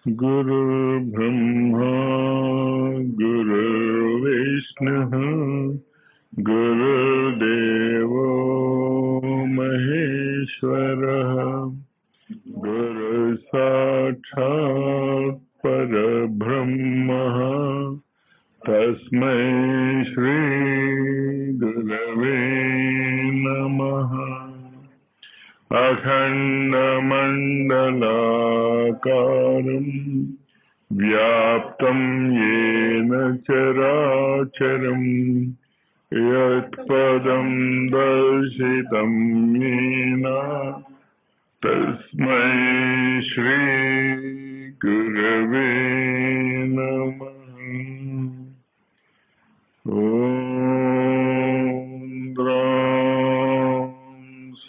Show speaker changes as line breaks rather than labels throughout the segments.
गुरुर्ब्रह्मा गुरुर्विष्णुः गुरुर्देवो महेश्वरः गुरुसाक्षात् परब्रह्मः तस्मै श्री गुरवे नमः। अखण्डमण्डलाकारं व्याप्तं येन चराचरं यत्पदं दर्शितं येन तस्मै श्री गुरवे नमः।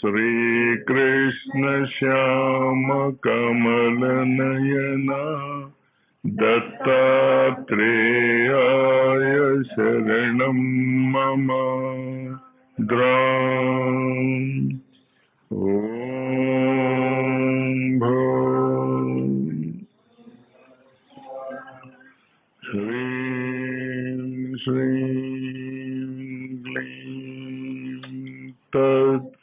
श्रीकृष्ण श्याम कमल नयना दत्तात्रेयाय शरणं मम श्रीं श्रीं क्लीं तत्सवितुर्वरेण्यं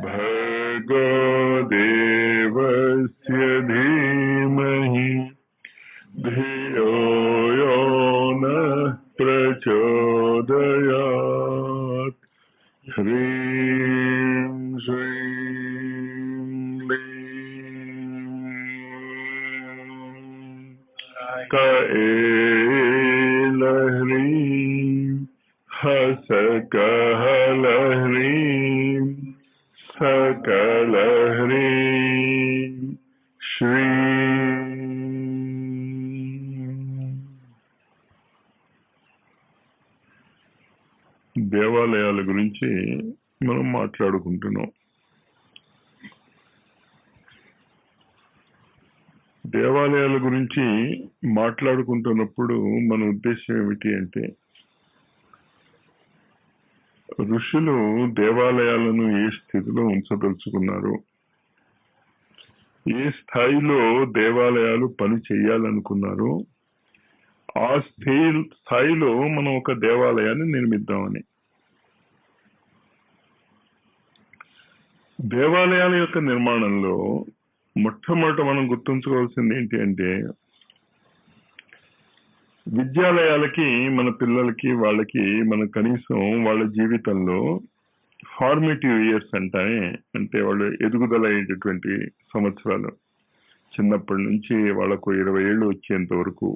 भर्गो देवस्य धीमहि धियो यो नः प्रचोदयात्। ह्रीं श्रीं क्लीं कएलह्रीं हसकहलह्रीं सकलह्रीं श्रीं। దేవాలయాల గురించి మనం మాట్లాడుకుంటున్నాం. దేవాలయాల గురించి మాట్లాడుకుంటున్నప్పుడు మన ఉద్దేశం ఏమిటి అంటే, ఋషులు దేవాలయాలను ఏ స్థితిలో ఉంచదలుచుకున్నారు, ఏ స్థాయిలో దేవాలయాలు పని చేయాలనుకున్నారు, ఆ స్థాయిలో మనం ఒక దేవాలయాన్ని నిర్మిద్దామని. దేవాలయాల యొక్క నిర్మాణంలో మొట్టమొదట మనం గుర్తుంచుకోవాల్సింది ఏంటి అంటే, విద్యాలయాలకి మన పిల్లలకి వాళ్ళకి మనం కనీసం వాళ్ళ జీవితంలో ఫార్మేటివ్ ఇయర్స్ అంటే వాళ్ళు ఎదుగుదల అయ్యేటటువంటి సంవత్సరాలు, చిన్నప్పటి నుంచి వాళ్ళకు 20 ఏళ్ళు వచ్చేంత వరకు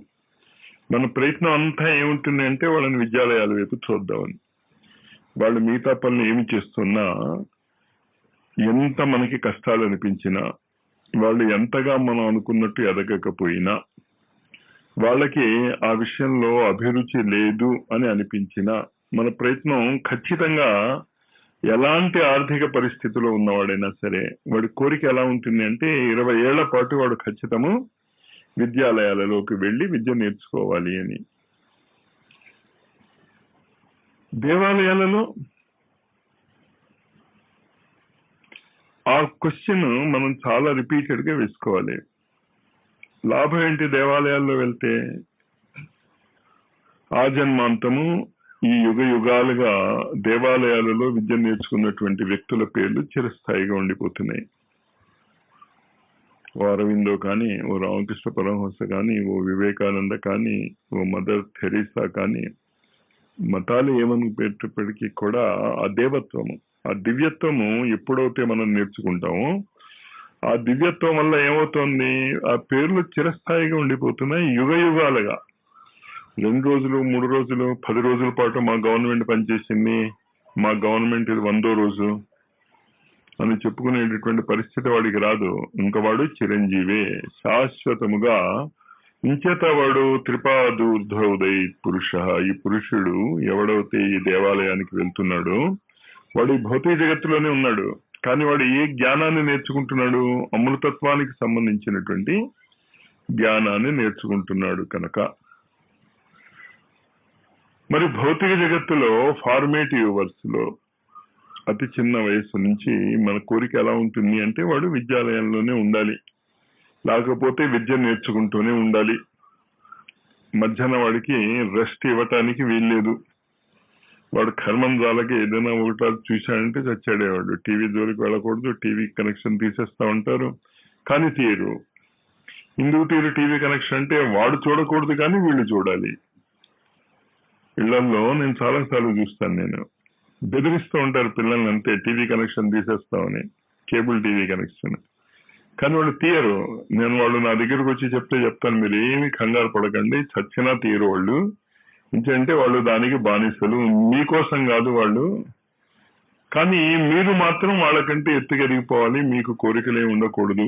మన ప్రయత్నం అంతా ఏముంటుంది అంటే వాళ్ళని విద్యాలయాల వైపు చూద్దామని. వాళ్ళు మిగతా పనులు ఏమి చేస్తున్నా, ఎంత మనకి కష్టాలు అనిపించినా, వాళ్ళు ఎంతగా మనం అనుకున్నట్టు ఎదగకపోయినా, వాళ్ళకి ఆ విషయంలో అభిరుచి లేదు అని అనిపించినా, మన ప్రయత్నం ఖచ్చితంగా ఎలాంటి ఆర్థిక పరిస్థితిలో ఉన్నవాడైనా సరే వాడి కోరిక ఎలా ఉంటుంది అంటే 20 ఏళ్ల పాటు వాడు ఖచ్చితము విద్యాలయాలలోకి వెళ్ళి విద్య నేర్చుకోవాలి అని. దేవాలయాలలో ఆ క్వశ్చన్ మనం చాలా రిపీటెడ్ గా వేసుకోవాలి. లాభం ఏంటి దేవాలయాల్లో వెళ్తే? ఆ జన్మాంతము ఈ యుగ యుగాలుగా దేవాలయాలలో విద్య నేర్చుకున్నటువంటి వ్యక్తుల పేర్లు చిరస్థాయిగా ఉండిపోతున్నాయి. ఓ అరవిందో కానీ, ఓ రామకృష్ణ పరమహంస కానీ, ఓ వివేకానంద కానీ, ఓ మదర్ థెరీసా కానీ, మతాలు ఏమని పెట్టేప్పటికీ కూడా ఆ దేవత్వము, ఆ దివ్యత్వము ఎప్పుడైతే మనం నేర్చుకుంటామో ఆ దివ్యత్వం వల్ల ఏమవుతుంది, ఆ పేర్లు చిరస్థాయిగా ఉండిపోతున్నాయి యుగ యుగాలుగా. 2 రోజులు 3 రోజులు 10 రోజుల పాటు మా గవర్నమెంట్ పనిచేసింది, మా గవర్నమెంట్ ఇది 100వ రోజు అని చెప్పుకునేటటువంటి పరిస్థితి వాడికి రాదు. ఇంకా వాడు చిరంజీవే శాశ్వతముగా. ఇంచేత వాడు త్రిపాదూర్ధ్వోదయ పురుష, ఈ పురుషుడు ఎవడైతే ఈ దేవాలయానికి వెళ్తున్నాడో వాడు ఈ భౌతిక జగత్తులోనే ఉన్నాడు. కానీ వాడు ఏ జ్ఞానాన్ని నేర్చుకుంటున్నాడు? అమృతత్వానికి సంబంధించినటువంటి జ్ఞానాన్ని నేర్చుకుంటున్నాడు. కనుక మరి భౌతిక జగత్తులో ఫార్మేటివ్ ఇయర్స్ లో అతి చిన్న వయసు నుంచి మన కోరిక ఎలా ఉంటుంది అంటే వాడు విద్యాలయంలోనే ఉండాలి, లేకపోతే విద్య నేర్చుకుంటూనే ఉండాలి. మధ్యాహ్నం వాడికి రెస్ట్ ఇవ్వటానికి వీల్లేదు. వాడు కర్మంజాలకి ఏదైనా ఒకటి చూశాడంటే చచ్చాడే వాడు. టీవీ జోలికి వెళ్ళకూడదు, టీవీ కనెక్షన్ తీసేస్తా ఉంటారు, కానీ తీయరు. ఎందుకు తీరు టీవీ కనెక్షన్ అంటే వాడు చూడకూడదు కానీ వీళ్ళు చూడాలి. ఇళ్లలో నేను చాలాసార్లు చూస్తాను, నేను బెదిరిస్తూ ఉంటారు పిల్లల్ని అంతే, టీవీ కనెక్షన్ తీసేస్తామని, కేబుల్ టీవీ కనెక్షన్. కానీ వాళ్ళు తీయరు. నేను వాళ్ళు నా దగ్గరకు వచ్చి చెప్తాను, మీరు ఏమి కంగారు పడకండి, చచ్చినా తీయరు వాళ్ళు. ఎందుకంటే వాళ్ళు దానికి బానిసలు, మీకోసం కాదు వాళ్ళు. కానీ మీరు మాత్రం వాళ్ళకంటే ఎత్తుకెదిగిపోవాలి, మీకు కోరికలే ఉండకూడదు.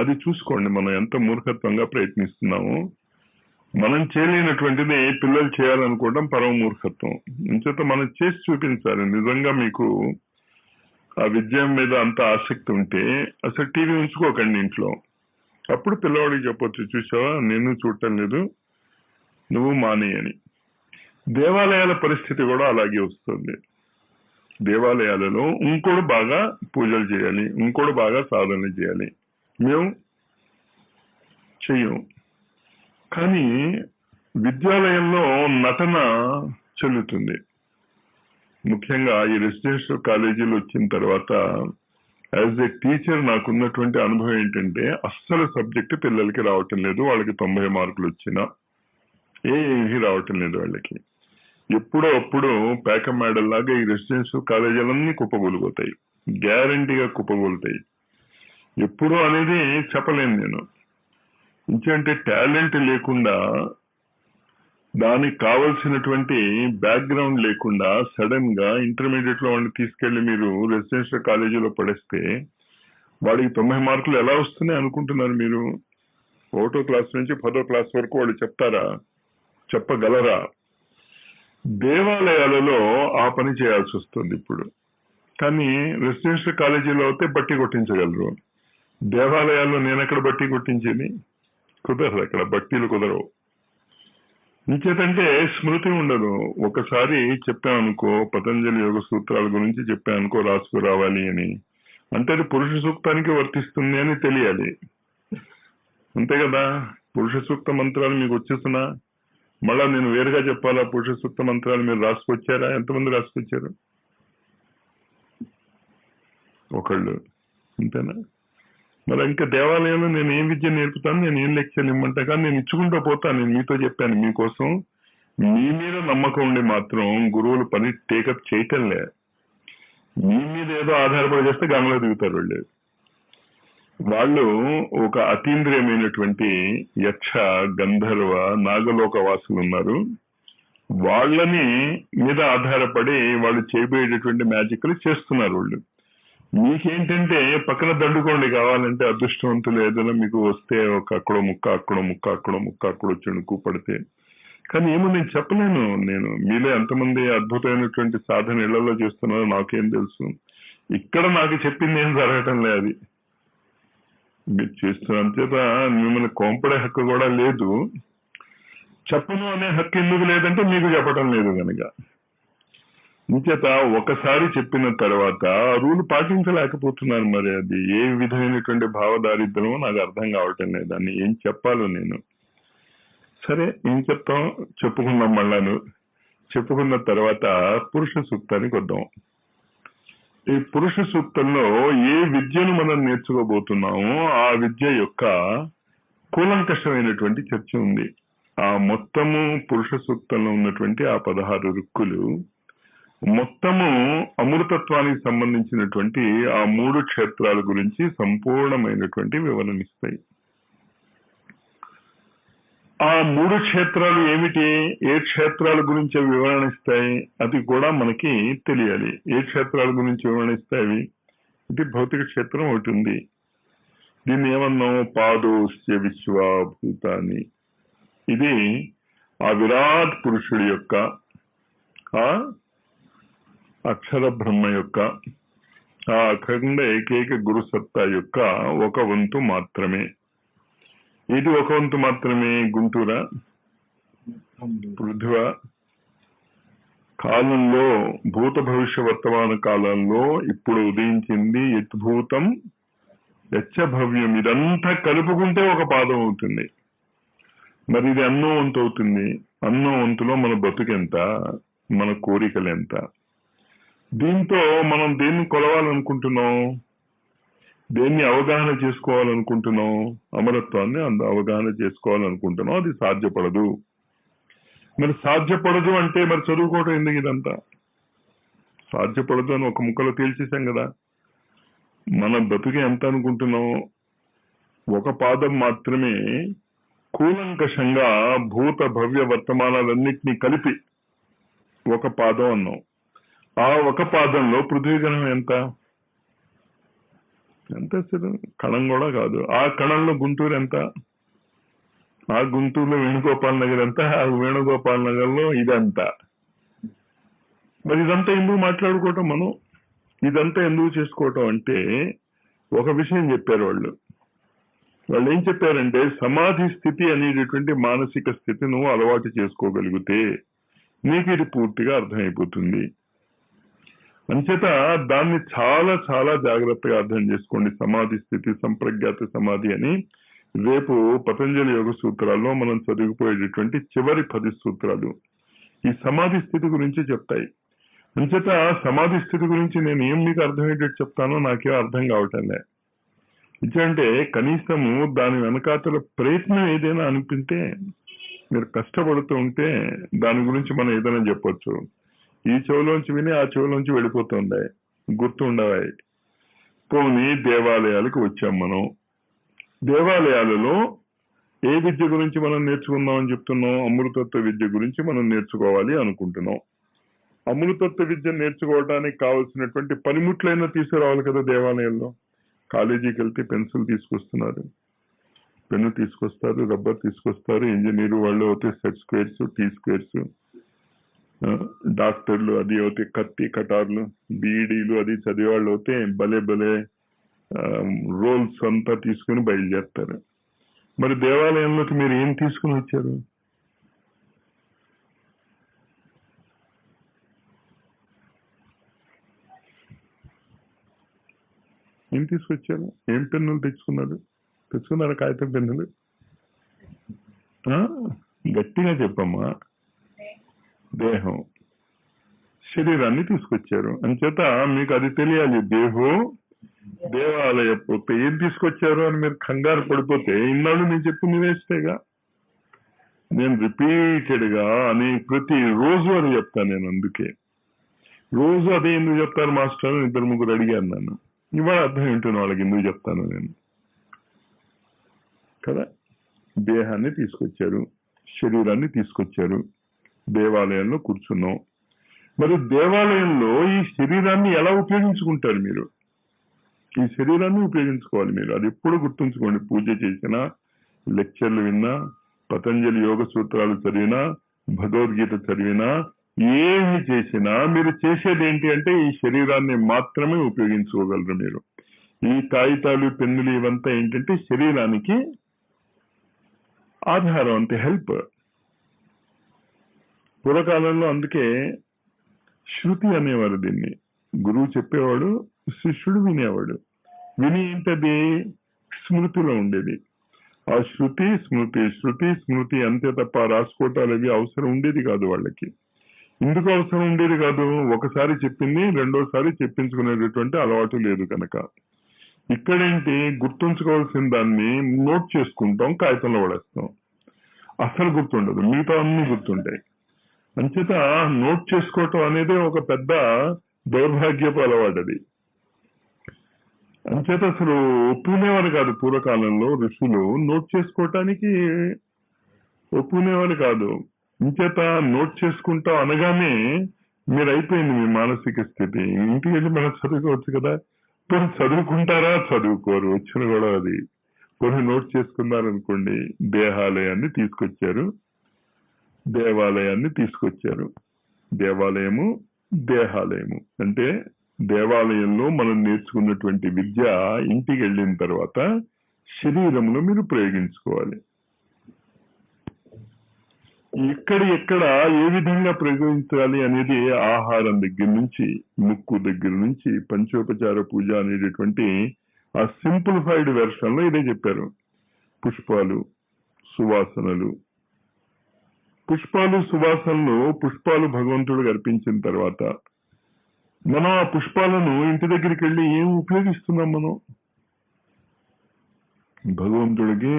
అది చూసుకోండి మనం ఎంత మూర్ఖత్వంగా ప్రయత్నిస్తున్నాము. మనం చేయలేనటువంటిది పిల్లలు చేయాలనుకోవడం పరమ మూర్ఖత్వం. ఇంచేత మనం చేసి చూపించాలి. నిజంగా మీకు ఆ విద్య మీద అంత ఆసక్తి ఉంటే అసలు టీవీ ఉంచుకోకండి ఇంట్లో. అప్పుడు పిల్లవాడికి చెప్పొచ్చు, చూసావా నేను చూడటం లేదు, నువ్వు మానేయని. దేవాలయాల పరిస్థితి కూడా అలాగే వస్తుంది. దేవాలయాలలో ఇంకోడు బాగా పూజలు చేయాలి, ఇంకోడు బాగా సాధన చేయాలి, మేము చెయ్యం. కానీ విద్యాలయంలో నటన చెల్లుతుంది. ముఖ్యంగా ఈ రెసిడెన్షియల్ కాలేజీలు వచ్చిన తర్వాత యాజ్ ఏ టీచర్ నాకున్నటువంటి అనుభవం ఏంటంటే అస్సలు సబ్జెక్ట్ పిల్లలకి రావటం లేదు. వాళ్ళకి 90 మార్కులు వచ్చినా ఏమీ రావటం లేదు వాళ్ళకి. ఎప్పుడో అప్పుడు పేక మేడల్లాగా ఈ రెసిడెన్షియల్ కాలేజీలన్నీ కుప్పగూలిపోతాయి, గ్యారంటీగా కుప్పగూలుతాయి. ఎప్పుడు అనేది చెప్పలేను నేను. ఎందుకంటే టాలెంట్ లేకుండా, దానికి కావలసినటువంటి బ్యాక్గ్రౌండ్ లేకుండా సడన్ గా ఇంటర్మీడియట్ లో వాడిని తీసుకెళ్లి మీరు రెసిడెన్షియల్ కాలేజీలో పడేస్తే వాడికి 90 మార్కులు ఎలా వస్తున్నాయి అనుకుంటున్నారు మీరు? 1వ క్లాస్ నుంచి 10వ క్లాస్ వరకు వాళ్ళు చెప్తారా? చెప్పగలరా? దేవాలయాలలో ఆ పని చేయాల్సి వస్తుంది ఇప్పుడు. కానీ రెసిడెన్షియల్ కాలేజీలో అయితే బట్టి కొట్టించగలరు. దేవాలయాల్లో నేను ఎక్కడ బట్టి కొట్టించేది? కుదరదు, అక్కడ బట్టీలు కుదరవు. ఇంకేతంటే స్మృతి ఉండదు. ఒకసారి చెప్పామనుకో, పతంజలి యోగ సూత్రాల గురించి చెప్పామనుకో రాసుకు రావాలి అని అంటే అది పురుష సూక్తానికి వర్తిస్తుంది అని తెలియాలి, అంతే కదా. పురుష సూక్త మంత్రాలు మీకు వచ్చేస్తున్నా మళ్ళా నేను వేరుగా చెప్పాలా? పురుష సూక్త మంత్రాలు మీరు రాసుకొచ్చారా? ఎంతమంది రాసుకొచ్చారు? ఒకళ్ళు, అంతేనా? మరి ఇంకా దేవాలయంలో నేను ఏం విద్య నేర్పుతాను, నేను ఏం లెక్చర్లు ఇమ్మంటా, కానీ నేను ఇచ్చుకుంటూ పోతాను. నేను మీతో చెప్పాను, మీకోసం మీ మీద నమ్మకం ఉండి మాత్రం గురువులు పని టేకప్ చేయటంలే. మీ మీద ఏదో ఆధారపడి చేస్తే గంగలో దిగుతారు వాళ్ళు. వాళ్ళు ఒక అతీంద్రియమైనటువంటి యక్ష, గంధర్వ, నాగలోక వాసులు ఉన్నారు. వాళ్ళని మీద ఆధారపడి వాళ్ళు చేయబోయేటటువంటి మ్యాజిక్లు చేస్తున్నారు వాళ్ళు. మీకేంటంటే పక్కన దండుకోండి కావాలంటే, అదృష్టవంతులు ఏదైనా మీకు వస్తే ఒక అక్కడో ముక్క, అక్కడో ముక్క, అక్కడో ముక్క, అక్కడ చెణుకు పడితే. కానీ ఏమో నేను చెప్పలేను. నేను మీలో ఎంతమంది అద్భుతమైనటువంటి సాధన ఇళ్లలో చేస్తున్నారో నాకేం తెలుసు. ఇక్కడ నాకు చెప్పింది ఏం జరగటం లేదు. అది మీరు చేస్తున్నంత చేత మిమ్మల్ని కోంపడే హక్కు కూడా లేదు. చెప్పను అనే హక్కు ఎందుకు లేదంటే మీకు చెప్పటం లేదు కనుక. ఇంచేత ఒకసారి చెప్పిన తర్వాత రూల్ పాటించలేకపోతున్నాను. మరి అది ఏ విధమైనటువంటి భావదారిద్రమో నాకు అర్థం కావటం లేదు. దాన్ని ఏం చెప్పాలో నేను. సరే ఏం చెప్తాం, చెప్పుకున్నాం. మళ్ళాను చెప్పుకున్న తర్వాత పురుష సూక్తానికి వద్దాం. ఈ పురుష సూక్తంలో ఏ విద్యను మనం నేర్చుకోబోతున్నామో ఆ విద్య యొక్క కూలంకషమైనటువంటి చర్చ ఉంది. ఆ మొత్తము పురుష సూక్తంలో ఉన్నటువంటి ఆ 16 రుక్కులు మొత్తము అమృతత్వానికి సంబంధించినటువంటి ఆ 3 క్షేత్రాల గురించి సంపూర్ణమైనటువంటి వివరణ ఇస్తాయి. ఆ 3 క్షేత్రాలు ఏమిటి, ఏ క్షేత్రాల గురించి వివరణ ఇస్తాయి అది కూడా మనకి తెలియాలి. ఏ క్షేత్రాల గురించి వివరణ ఇస్తాయి? ఇది భౌతిక క్షేత్రం ఒకటి ఉంది. దీన్ని ఏమన్నాం? పాదోస్య విశ్వభూతాన్ని. ఇది ఆ విరాట్ పురుషుడి యొక్క, ఆ అక్షర బ్రహ్మ యొక్క, ఆ అఖండ ఏకైక గురు సత్తా యొక్క ఒక వంతు మాత్రమే. ఇది ఒక వంతు మాత్రమే. గుంటూరా, పృథ్వా, కాలంలో భూత భవిష్య వర్తమాన కాలంలో ఇప్పుడు ఉదయించింది యద్భూతం యచ్చ భవ్యం, ఇదంతా కలుపుకుంటే ఒక పాదం అవుతుంది. మరి ఇది అన్నో వంతు అవుతుంది. అన్నో వంతులో మన బతుకెంత, మన కోరికలు ఎంత? దీంతో మనం దేన్ని కొలవాలనుకుంటున్నాం, దేన్ని అవగాహన చేసుకోవాలనుకుంటున్నాం? అమరత్వాన్ని అవగాహన చేసుకోవాలనుకుంటున్నాం. అది సాధ్యపడదు. మరి సాధ్యపడదు అంటే మరి చదువుకోవటం ఎందుకు? ఇదంతా సాధ్యపడదు అని ఒక ముక్కలో తేల్చేసాం కదా. మన బతుకు ఎంత అనుకుంటున్నాం? ఒక పాదం మాత్రమే కూలంకషంగా భూత భవ్య వర్తమానాలన్నింటినీ కలిపి ఒక పాదం అన్నాం. ఆ ఒక పాదంలో పృథ్వీ గ్రహం ఎంత అసలు కణం కూడా కాదు. ఆ కణంలో గుంటూరు ఎంత, ఆ గుంటూరులో వేణుగోపాల్ నగర్ ఎంత, ఆ వేణుగోపాల్ నగర్ లో ఇదంతా. మరి ఇదంతా ఎందుకు మాట్లాడుకోవటం మనం? ఇదంతా ఎందుకు చేసుకోవటం అంటే ఒక విషయం చెప్పారు వాళ్ళు. ఏం చెప్పారంటే సమాధి స్థితి అనేటటువంటి మానసిక స్థితి నువ్వు అలవాటు చేసుకోగలిగితే నీకు ఇది పూర్తిగా అర్థమైపోతుంది. అంచేత దాన్ని చాలా చాలా జాగ్రత్తగా అర్థం చేసుకోండి. సమాధి స్థితి, సంప్రజ్ఞాత సమాధి అని రేపు పతంజలి యోగ సూత్రాల్లో మనం చదివిపోయేటటువంటి చివరి 10 సూత్రాలు ఈ సమాధి స్థితి గురించి చెప్తాయి. అంచేత సమాధి స్థితి గురించి నేను ఏం మీకు అర్థమయ్యేటట్టు చెప్తానో నాకేం అర్థం కావటంలే. ఇదంటే కనీసము దాని వెనకాతల ప్రయత్నం ఏదైనా అనిపిస్తే, మీరు కష్టపడుతూ ఉంటే దాని గురించి మనం ఏదైనా చెప్పొచ్చు. ఈ చెవులోంచి విని ఆ చెవులోంచి వెళ్ళిపోతుండే, గుర్తు ఉండవాయి. పోనీ దేవాలయాలకు వచ్చాం మనం. దేవాలయాలలో ఏ విద్య గురించి మనం నేర్చుకుందాం అని చెప్తున్నాం? అమృతత్వ విద్య గురించి మనం నేర్చుకోవాలి అనుకుంటున్నాం. అమృతత్వ విద్య నేర్చుకోవడానికి కావలసినటువంటి పనిముట్లైనా తీసుకురావాలి కదా దేవాలయంలో. కాలేజీకి వెళ్తే పెన్సిల్ తీసుకొస్తున్నారు, పెన్ను తీసుకొస్తారు, రబ్బర్ తీసుకొస్తారు. ఇంజనీర్ వాళ్ళు అయితే సెట్ స్క్వేర్స్, టీ స్క్వేర్స్, డాక్టర్లు అది అయితే కత్తి కటార్లు, బీడీలు అది చదివేవాళ్ళు అయితే భలే భలే రోల్స్ అంతా తీసుకుని బయలుదేరుతారు. మరి దేవాలయంలోకి మీరు ఏం తీసుకుని వచ్చారు? ఏం తీసుకొచ్చారు? ఏం పెన్నులు తెచ్చుకున్నారు? కాగితం పెన్నులు? గట్టిగా చెప్పమ్మా. దేహం, శరీరాన్ని తీసుకొచ్చారు. అంచేత మీకు అది తెలియాలి. దేవాలయ పోతే ఏం తీసుకొచ్చారు అని మీరు కంగారు పడిపోతే ఇన్నాళ్ళు నేను చెప్పింది వేస్తేగా. నేను రిపీటెడ్ గా ప్రతి రోజు అది చెప్తాను. నేను అందుకే రోజు అదే ఎందుకు చెప్తాను మాస్టర్ అని 2-3 అడిగాను నన్ను. ఇవాళ అర్థం ఏంటో వాళ్ళకి ఎందుకు చెప్తాను నేను కదా. దేహాన్ని తీసుకొచ్చారు, శరీరాన్ని తీసుకొచ్చారు, దేవాలయంలో కూర్చున్నాం. మరి దేవాలయంలో ఈ శరీరాన్ని ఎలా ఉపయోగించుకుంటారు మీరు? ఈ శరీరాన్ని ఉపయోగించుకోవాలి మీరు. అది ఎప్పుడు గుర్తుంచుకోండి. పూజ చేసినా, లెక్చర్లు విన్నా, పతంజలి యోగ సూత్రాలు చదివినా, భగవద్గీత చదివినా, ఏమి చేసినా మీరు చేసేది ఏంటి అంటే ఈ శరీరాన్ని మాత్రమే ఉపయోగించుకోగలరు మీరు. ఈ కాగితాలు, పెన్నులు ఇవంతా ఏంటంటే శరీరానికి ఆధారం, అంతే, హెల్ప్. పూర్వకాలంలో అందుకే శృతి అనేవారు దీన్ని. గురువు చెప్పేవాడు, శిష్యుడు వినేవాడు. విని ఏంటది స్మృతిలో ఉండేది. ఆ శృతి స్మృతి అంతే తప్ప రాసుకోవటాలు అవి అవసరం ఉండేది కాదు వాళ్ళకి. ఎందుకు అవసరం ఉండేది కాదు? ఒకసారి చెప్పింది రెండోసారి చెప్పించుకునేటటువంటి అలవాటు లేదు కనుక. ఇక్కడేంటి, గుర్తుంచుకోవాల్సిన దాన్ని నోట్ చేసుకుంటాం, కాగితంలో పడేస్తాం. అసలు గుర్తుండదు, మిగతా అన్ని గుర్తుంటాయి. అంచేత నోట్ చేసుకోవటం అనేది ఒక పెద్ద దౌర్భాగ్యపు అలవాటు అది. అంచేత అసలు ఒప్పుకునేవారు కాదు పూర్వకాలంలో ఋషులు. నోట్ చేసుకోవటానికి ఒప్పుకునేవారు కాదు. ఇంచేత నోట్ చేసుకుంటాం అనగానే మీరు అయిపోయింది మీ మానసిక స్థితి. ఇంటికి వెళ్ళి మనం చదువుకోవచ్చు కదా. పోనీ చదువుకుంటారా? చదువుకోరు, వచ్చిన కూడా అది. పోనీ నోట్ చేసుకున్నారనుకోండి. దేవాలయాన్ని తీసుకొచ్చారు. దేహాలయము అంటే దేవాలయంలో మనం నేర్చుకున్నటువంటి విద్య ఇంటికి వెళ్ళిన తర్వాత శరీరంలో మీరు ప్రయోగించుకోవాలి. ఎక్కడ ఏ విధంగా ప్రయోగించాలి అనేది ఆహారం దగ్గర నుంచి, ముక్కు దగ్గర నుంచి, పంచోపచార పూజ అనేటటువంటి ఆ సింప్లిఫైడ్ వెర్షన్ లో ఇదే చెప్పారు. పుష్పాలు, సువాసనలు. పుష్పాలు సువాసనలు, పుష్పాలు భగవంతుడికి అర్పించిన తర్వాత మనం ఆ పుష్పాలను ఇంటి దగ్గరికి వెళ్ళి ఏం ఉపయోగిస్తున్నాం మనం? భగవంతుడికి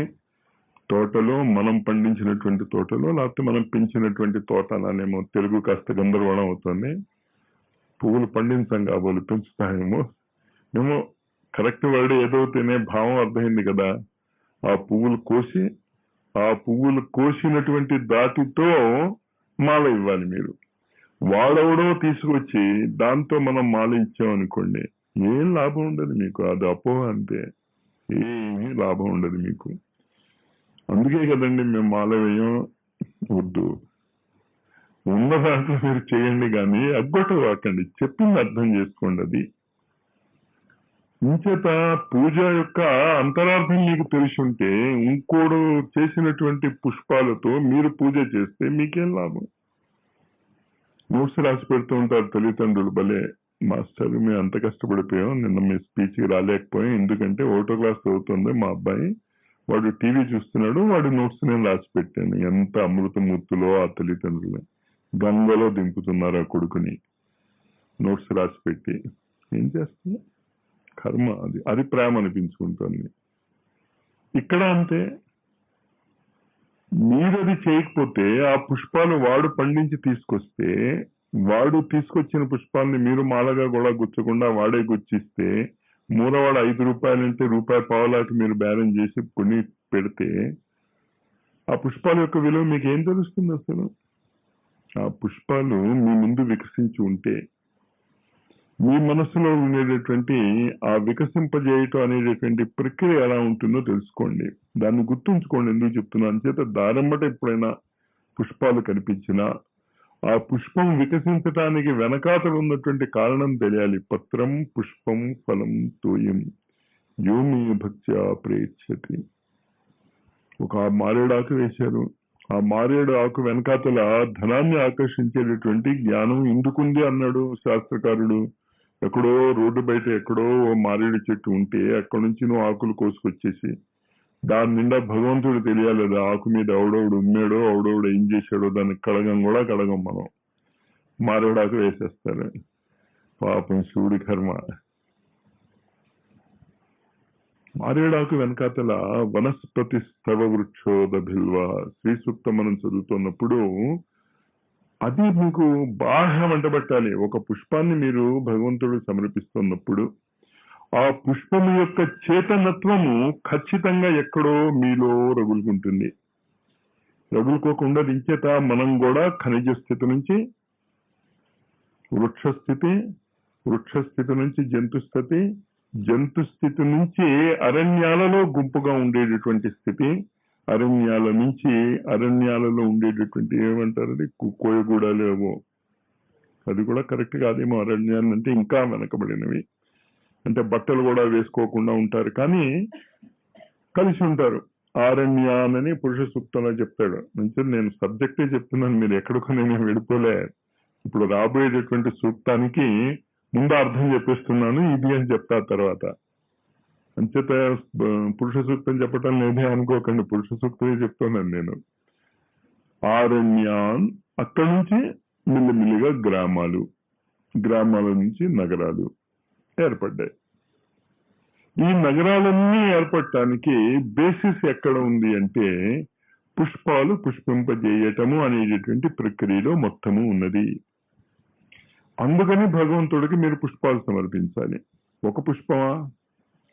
తోటలో, మనం పండించినటువంటి తోటలో, లేకపోతే మనం పెంచినటువంటి తోట అనేమో, తెలుగు కాస్త గందరగోళం అవుతుంది. పువ్వులు పండించాం కాబోలు పెంచుతామేమో, ఏమో కరెక్ట్ వర్డ్ ఏదో తినే భావం అర్థమైంది కదా. ఆ పువ్వులు కోసి, ఆ పువ్వులు కోసినటువంటి దాటితో మాల ఇవ్వాలి మీరు. వాడెవడో తీసుకొచ్చి దాంతో మనం మాల ఇచ్చాం అనుకోండి, ఏం లాభం ఉండదు మీకు. అది అపోహ అంతే, ఏమీ లాభం ఉండదు మీకు. అందుకే కదండి మేము మాల వేయం. వద్దు, ఉన్న దాంట్లో మీరు చేయండి, కానీ అగ్గొట్ట వాకండి. చెప్పింది అర్థం చేసుకోండి. అది ఇంచేత పూజ యొక్క అంతరార్థం మీకు తెలిసి ఉంటే, ఇంకోడు చేసినటువంటి పుష్పాలతో మీరు పూజ చేస్తే మీకేం లాభం? నోట్స్ రాసి పెడుతూ ఉంటారు తల్లిదండ్రులు, భలే మాస్టర్ మేము అంత కష్టపడిపోయాం, నిన్న మీ స్పీచ్కి రాలేకపోయాం, ఎందుకంటే ఒకటో క్లాస్ చదువుతుంది మా అబ్బాయి, వాడు టీవీ చూస్తున్నాడు, వాడి నోట్స్ నేను రాసి పెట్టాను. ఎంత అమృతమూర్తులో ఆ తల్లిదండ్రులు, గంగలో దింపుతున్నారు ఆ కొడుకుని నోట్స్ రాసి పెట్టి. ఏం చేస్తున్నా కర్మ, అది అది ప్రేమ అనిపించుకుంటుంది. ఇక్కడ అంతే, మీరు అది చేయకపోతే ఆ పుష్పాలు వాడు పండించి తీసుకొస్తే, వాడు తీసుకొచ్చిన పుష్పాలని మీరు మాలగా కూడా గుచ్చకుండా వాడే గుచ్చిస్తే, మూలవాడు 5 రూపాయలంటే రూపాయి పావులాకి మీరు బేరం చేసి కొని పెడితే, ఆ పుష్పాల యొక్క విలువ మీకు ఏం తెలుస్తుంది అసలు? ఆ పుష్పాలు మీ ముందు వికసించి ఉంటే, మీ మనసులో ఉండేటటువంటి ఆ వికసింపజేయటం అనేటటువంటి ప్రక్రియ ఎలా ఉంటుందో తెలుసుకోండి. దాన్ని గుర్తుంచుకోండి. ఎందుకు చెప్తున్నాను చేత, దారంబట ఎప్పుడైనా పుష్పాలు కనిపించినా ఆ పుష్పం వికసించటానికి వెనకాతలు ఉన్నటువంటి కారణం తెలియాలి. పత్రం పుష్పం ఫలం తోయం యోమి భక్త్యా ప్రేక్షతి. ఒక మారేడాకు వేశారు, ఆ మారేడు ఆకు వెనకాతల ధనాన్ని ఆకర్షించేటటువంటి జ్ఞానం ఎందుకుంది అన్నాడు శాస్త్రకారుడు. ఎక్కడో రోడ్డు బయట ఎక్కడో ఓ మారేడు చెట్టు ఉంటే అక్కడి నుంచి నువ్వు ఆకులు కోసుకొచ్చేసి దాని నిండా భగవంతుడు తెలియాలి. అది ఆకు మీద ఎవడోడు ఉమ్మాడో, ఎవడోడు ఏం చేశాడో దాన్ని కడగం కూడా కడగం మనం. మారేడాకు వేసేస్తారు. పాపం శివుడి కర్మ. మారేడాకు వెనకాతల వనస్పతి స్తవ వృక్షోద బిల్వ శ్రీ సూక్తం మనం చదువుతున్నప్పుడు అది మీకు బాగా వంటబట్టాలి. ఒక పుష్పాన్ని మీరు భగవంతుడు సమర్పిస్తున్నప్పుడు ఆ పుష్పము యొక్క చేతనత్వము ఖచ్చితంగా ఎక్కడో మీలో రగులుకుంటుంది. రగులుకోకుండా దించేత మనం కూడా ఖనిజ స్థితి నుంచి వృక్షస్థితి, వృక్షస్థితి నుంచి జంతుస్థితి, జంతుస్థితి నుంచి అరణ్యాలలో గుంపుగా ఉండేటటువంటి స్థితి, అరణ్యాల నుంచి అరణ్యాలలో ఉండేటటువంటి ఏమంటారు అది కోయగూడాలు ఏవో, అది కూడా కరెక్ట్ కాదేమో. అరణ్యాలు అంటే ఇంకా వెనకబడినవి, అంటే బట్టలు కూడా వేసుకోకుండా ఉంటారు కానీ కలిసి ఉంటారు. ఆరణ్యానని పురుష సూక్తంలో చెప్తాడు. మంచిది, నేను సబ్జెక్టే చెప్తున్నాను, మీరు ఎక్కడికో నేను వెళ్ళిపోలే. ఇప్పుడు రాబోయేటటువంటి సూక్తానికి ముందు అర్థం చెప్పిస్తున్నాను, ఇది అని చెప్తా తర్వాత. అంచేత పురుష సూక్తం చెప్పటం లేదే అనుకోకండి, పురుష సూక్తమే చెప్తున్నాను నేను. ఆరణ్యాన్, అక్కడి నుంచి మిల్లిమిల్లిగా గ్రామాలు, గ్రామాల నుంచి నగరాలు ఏర్పడ్డాయి. ఈ నగరాలన్నీ ఏర్పడటానికి బేసిస్ ఎక్కడ ఉంది అంటే పుష్పాలు పుష్పింపజేయటము అనేటటువంటి ప్రక్రియలో మొత్తము ఉన్నది. అందుకని భగవంతుడికి మీరు పుష్పాలు సమర్పించాలి. ఒక పుష్పమా,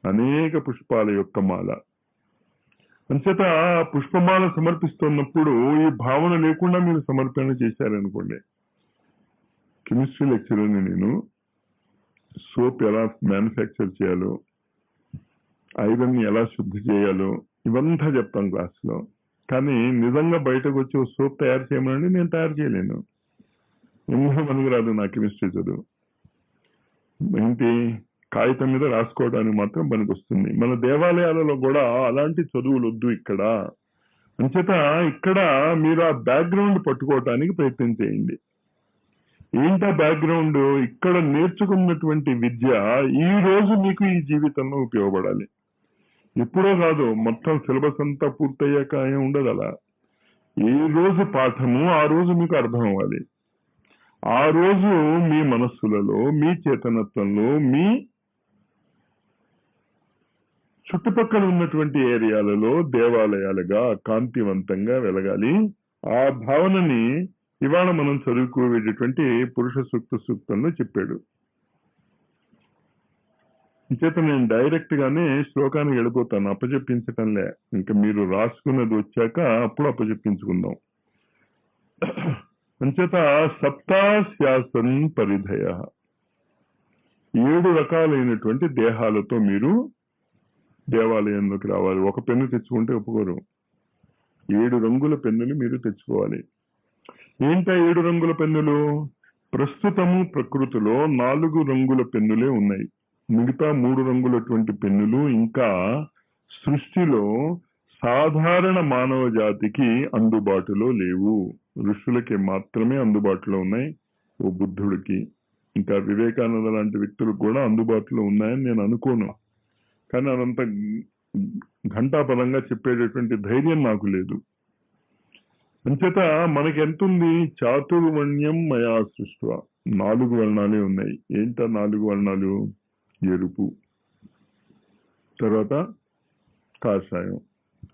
అనేక పుష్పాల యొక్క మాల. అంచేత పుష్పమాల సమర్పిస్తున్నప్పుడు ఈ భావన లేకుండా మీరు సమర్పణ చేశారనుకోండి. కెమిస్ట్రీ లెక్చరర్ని నేను. సోప్ ఎలా మ్యానుఫ్యాక్చర్ చేయాలో, ఐరన్ ఎలా శుద్ధి చేయాలో ఇవంతా చెప్తాం క్లాస్లో. కానీ నిజంగా బయటకు వచ్చి సోప్ తయారు చేయమనండి, నేను తయారు చేయలేను. ఎందుకు మనకు రాదు నా కెమిస్ట్రీ చదువు. ఏంటి, కాగితం మీద రాసుకోవడానికి మాత్రం పనికి వస్తుంది. మన దేవాలయాలలో కూడా అలాంటి చదువులు వద్దు. ఇక్కడ అంచేత ఇక్కడ మీరు ఆ బ్యాక్గ్రౌండ్ పట్టుకోవటానికి ప్రయత్నం చేయండి. ఏంటా బ్యాక్గ్రౌండ్? ఇక్కడ నేర్చుకున్నటువంటి విద్య ఈ రోజు మీకు ఈ జీవితంలో ఉపయోగపడాలి. ఎప్పుడో కాదు, మొత్తం సిలబస్ అంతా పూర్తయ్యాక ఏం ఉండదు అలా. ఏ రోజు పాఠము ఆ రోజు మీకు అర్థం అవ్వాలి. ఆ రోజు మీ మనస్సులలో, మీ చేతనత్వంలో, మీ చుట్టుపక్కల ఉన్నటువంటి ఏరియాలలో దేవాలయాలుగా కాంతివంతంగా వెలగాలి. ఆ భావనని ఇవాళ మనం చదువుకోవేటటువంటి పురుష సూక్తంలో చెప్పాడు. చేత నేను డైరెక్ట్ గానే శ్లోకానికి వెళ్ళిపోతాను, అప్పచెప్పించటంలే. ఇంకా మీరు రాసుకున్నది వచ్చాక అప్పుడు అప్పచెప్పించుకుందాం. అంచేత సప్తాశ్యాసన్ పరిధయ, 7 రకాలైనటువంటి దేహాలతో మీరు దేవాలయంలోకి రావాలి. ఒక పెన్ను తెచ్చుకుంటే ఒప్పుకోరు, 7 రంగుల పెన్నులు మీరు తెచ్చుకోవాలి. ఏంటా 7 రంగుల పెన్నులు? ప్రస్తుతము ప్రకృతిలో 4 రంగుల పెన్నులే ఉన్నాయి. మిగతా 3 రంగులటువంటి పెన్నులు ఇంకా సృష్టిలో సాధారణ మానవ జాతికి అందుబాటులో లేవు. ఋషులకి మాత్రమే అందుబాటులో ఉన్నాయి. ఓ బుద్ధుడికి, ఇంకా వివేకానంద లాంటి వ్యక్తులకు కూడా అందుబాటులో ఉన్నాయని నేను అనుకోను. కానీ అదంతా ఘంటాపదంగా చెప్పేటటువంటి ధైర్యం నాకు లేదు. అంచేత మనకి ఎంతుంది? చాతుర్వర్ణ్యం మయా సృష్ట, 4 వర్ణాలే ఉన్నాయి. ఏంటా 4 వర్ణాలు? ఎరుపు, తర్వాత కాషాయం,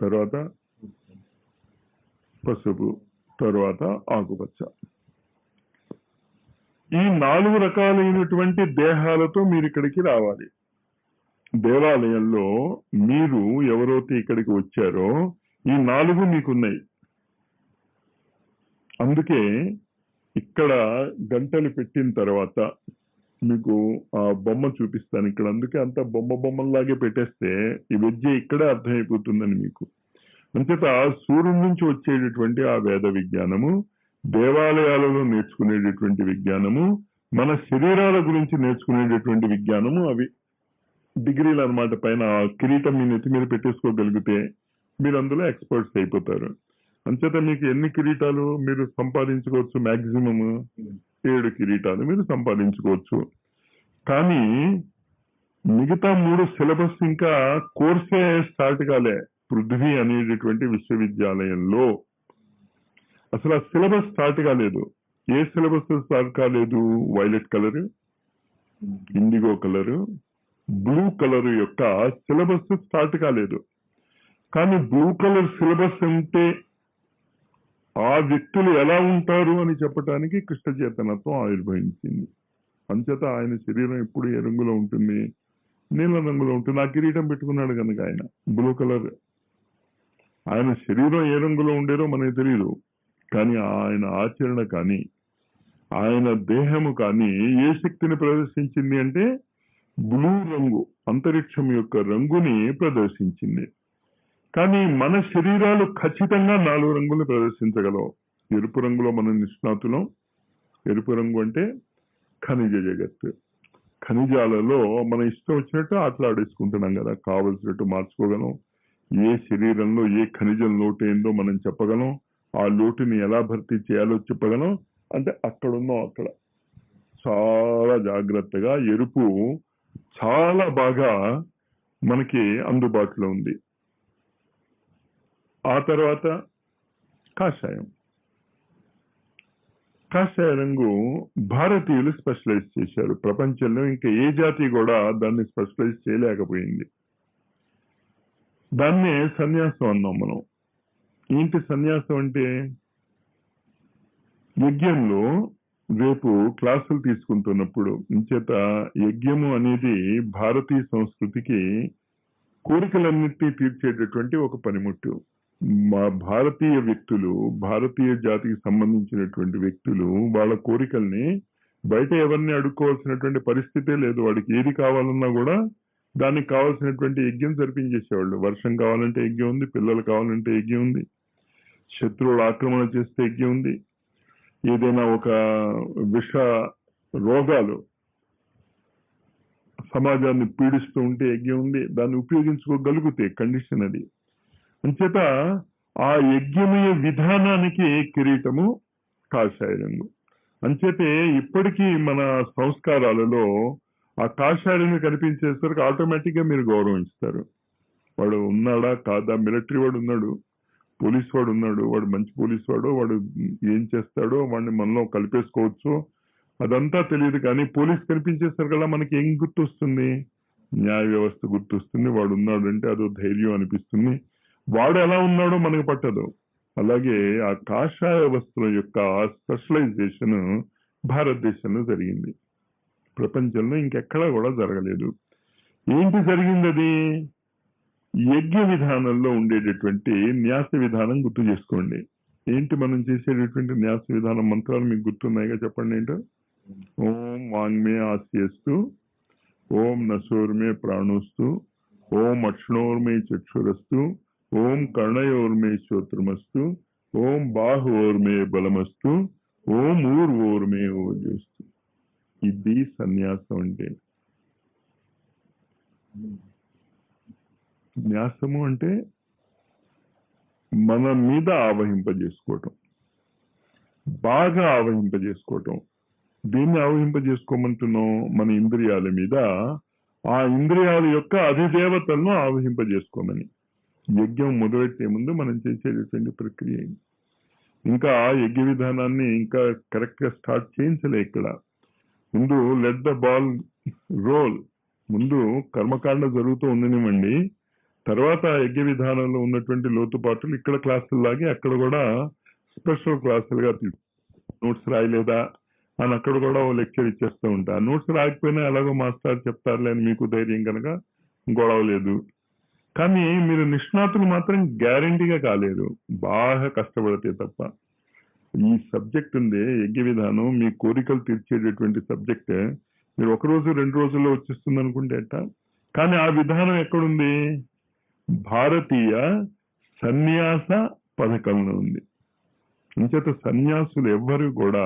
తర్వాత పసుపు, తర్వాత ఆకుపచ్చ. ఈ 4 రకాలైనటువంటి దేహాలతో మీరు ఇక్కడికి రావాలి. దేవాలయంలో మీరు ఎవరైతే ఇక్కడికి వచ్చారో ఈ 4 మీకున్నాయి. అందుకే ఇక్కడ గంటలు పెట్టిన తర్వాత మీకు ఆ బొమ్మ చూపిస్తాను ఇక్కడ. అందుకే అంత బొమ్మల్లాగే పెట్టేస్తే ఈ విద్య ఇక్కడే అర్థమైపోతుందని మీకు. అంచేత సూర్యుడి నుంచి వచ్చేటటువంటి ఆ వేద విజ్ఞానము, దేవాలయాలలో నేర్చుకునేటటువంటి విజ్ఞానము, మన శరీరాల గురించి నేర్చుకునేటటువంటి విజ్ఞానము, అవి డిగ్రీలు అన్నమాట. పైన కిరీటం మీ నెత్తి మీద పెట్టేసుకోగలిగితే మీరు అందులో ఎక్స్పర్ట్స్ అయిపోతారు. అంచేత మీకు ఎన్ని కిరీటాలు మీరు సంపాదించుకోవచ్చు? మాక్సిమం 7 కిరీటాలు మీరు సంపాదించుకోవచ్చు. కానీ మిగతా 3 సిలబస్ ఇంకా కోర్సే స్టార్ట్ కాలే. పృథ్వీ అనేటటువంటి విశ్వవిద్యాలయంలో అసలు ఆ సిలబస్ స్టార్ట్ కాలేదు. ఏ సిలబస్ స్టార్ట్ కాలేదు? Violet colour, IndiGo colour, blue colour యొక్క సిలబస్ స్టార్ట్ కాలేదు. కానీ బ్లూ కలర్ సిలబస్ ఉంటే ఆ వ్యక్తులు ఎలా ఉంటారు అని చెప్పడానికి కృష్ణ చేతనత్వం ఆవిర్భవించింది. అంచేత ఆయన శరీరం ఎప్పుడు ఏ రంగులో ఉంటుంది? నీలం రంగులో ఉంటుంది. ఆ కిరీటం పెట్టుకున్నాడు కనుక ఆయన బ్లూ కలర్. ఆయన శరీరం ఏ రంగులో ఉండేదో మనకు తెలియదు, కానీ ఆయన ఆచరణ కానీ ఆయన దేహము కానీ ఏ శక్తిని ప్రదర్శించింది అంటే బ్లూ రంగు, అంతరిక్షం యొక్క రంగుని ప్రదర్శించింది. కానీ మన శరీరాలు ఖచ్చితంగా 4 రంగులు ప్రదర్శించగలవు. ఎరుపు రంగులో మనం నిష్ణాతులం. ఎరుపు రంగు అంటే ఖనిజ జగత్తు. ఖనిజాలలో మన ఇష్టం వచ్చినట్టు ఆటలాడేసుకుంటున్నాం కదా, కావలసినట్టు మార్చుకోగలం. ఏ శరీరంలో ఏ ఖనిజం లోటు ఏందో మనం చెప్పగలం. ఆ లోటుని ఎలా భర్తీ చేయాలో చెప్పగలం. అంటే అక్కడున్నాం. అక్కడ చాలా జాగ్రత్తగా ఎరుపు చాలా బాగా మనకి అందుబాటులో ఉంది. ఆ తర్వాత కాషాయం. కాషాయ రంగు భారతీయులు స్పెషలైజ్ చేశారు. ప్రపంచంలో ఇంకా ఏ జాతి కూడా దాన్ని స్పెషలైజ్ చేయలేకపోయింది. దాన్నే సన్యాసం అన్నాం మనం. ఏంటి సన్యాసం అంటే? యజ్ఞంలో రేపు క్లాసులు తీసుకుంటున్నప్పుడు ఇంచేత యజ్ఞము అనేది భారతీయ సంస్కృతికి కోరికలన్నింటినీ తీర్చేటటువంటి ఒక పనిముట్టు. మా భారతీయ వ్యక్తులు, భారతీయ జాతికి సంబంధించినటువంటి వ్యక్తులు వాళ్ళ కోరికల్ని బయట ఎవరిని అడుక్కోవాల్సినటువంటి పరిస్థితే లేదు. వాడికి ఏది కావాలన్నా కూడా దానికి కావాల్సినటువంటి యజ్ఞం జరిపించేసేవాళ్ళు. వర్షం కావాలంటే యజ్ఞం ఉంది, పిల్లలు కావాలంటే యజ్ఞం ఉంది, శత్రువులు ఆక్రమణ చేస్తే యజ్ఞం ఉంది, ఏదైనా ఒక విష రోగాలు సమాజాన్ని పీడిస్తూ ఉంటే యజ్ఞం ఉంది. దాన్ని ఉపయోగించుకోగలిగితే కండిషన్ అది. అంచేత ఆ యజ్ఞమయ విధానానికి కిరీటము కాషాయ రంగు. అంచేతే ఇప్పటికీ మన సంస్కారాలలో ఆ కాషాయ రంగు కనిపించేసరికి ఆటోమేటిక్ గా మీరు గౌరవిస్తారు. వాడు ఉన్నాడా కాదా, మిలిటరీ వాడు ఉన్నాడు, పోలీస్ వాడు ఉన్నాడు, వాడు మంచి పోలీస్ వాడు, వాడు ఏం చేస్తాడో వాడిని మనలో కలిపేసుకోవచ్చు, అదంతా తెలియదు. కానీ పోలీస్ కనిపించేసరికల్లా మనకి ఏం గుర్తొస్తుంది? న్యాయ వ్యవస్థ గుర్తొస్తుంది. వాడు ఉన్నాడు అంటే అదో ధైర్యం అనిపిస్తుంది. వాడు ఎలా ఉన్నాడో మనకు పట్టదు. అలాగే ఆ కాషాయ వస్త్రం యొక్క స్పెషలైజేషన్ భారతదేశంలో జరిగింది. ప్రపంచంలో ఇంకెక్కడా కూడా జరగలేదు. ఏంటి జరిగింది అది? యజ్ఞ విధానంలో ఉండేటటువంటి న్యాస విధానం గుర్తు చేసుకోండి. ఏంటి మనం చేసేటటువంటి న్యాస విధానం? మంత్రాలు మీకు గుర్తున్నాయిగా, చెప్పండి ఏంటో. ఓం వాంగ్మే ఆస్యస్తు, ఓం నశోర్మే ప్రాణోస్తు, ఓం అక్ష్ణోర్మే చక్షురస్తు, ఓం కర్ణయోర్మే శ్రోత్రమస్తు, ఓం బాహోర్మే బలమస్తు, ఓం ఊర్వోర్మే ఓజస్తు. ఇది సన్యాసం అంటే. న్యాసము అంటే మన మీద ఆవహింపజేసుకోవటం, బాగా ఆవహింపజేసుకోవటం. దీన్ని ఆవహింపజేసుకోమంటున్నాం మన ఇంద్రియాల మీద. ఆ ఇంద్రియాల యొక్క అధిదేవతలను ఆవహింపజేసుకోమని. యజ్ఞం మొదలెట్టే ముందు మనం చేసేటటువంటి ప్రక్రియ. ఇంకా యజ్ఞ విధానాన్ని ఇంకా కరెక్ట్ గా స్టార్ట్ చేయించలే ఇక్కడ. ముందు లెట్ ద బాల్ రోల్, ముందు కర్మకాండ జరుగుతూ ఉండనివ్వండి. తర్వాత యజ్ఞ విధానంలో ఉన్నటువంటి లోతుపాట్లు ఇక్కడ క్లాసుల్లాగే అక్కడ కూడా స్పెషల్ క్లాసులుగా నోట్స్ రాయలేదా అని అక్కడ కూడా ఓ లెక్చర్ ఇచ్చేస్తూ ఉంటా. నోట్స్ రాకపోయినా ఎలాగో మాస్టర్ చెప్తారులే అని మీకు ధైర్యం కనుక గొడవ లేదు. కానీ మీరు నిష్ణాతులు మాత్రం గ్యారంటీగా కాలేరు, బాగా కష్టపడితే తప్ప. ఈ సబ్జెక్ట్ ఉంది యజ్ఞ విధానం, మీ కోరికలు తీర్చేటటువంటి సబ్జెక్ట్. మీరు ఒక రోజు 2 రోజుల్లో వచ్చేస్తుంది అనుకుంటే ఎట్టా? కానీ ఆ విధానం ఎక్కడుంది? భారతీయ సన్యాస పథకంలో ఉంది. అంచేత సన్యాసులు ఎవ్వరు కూడా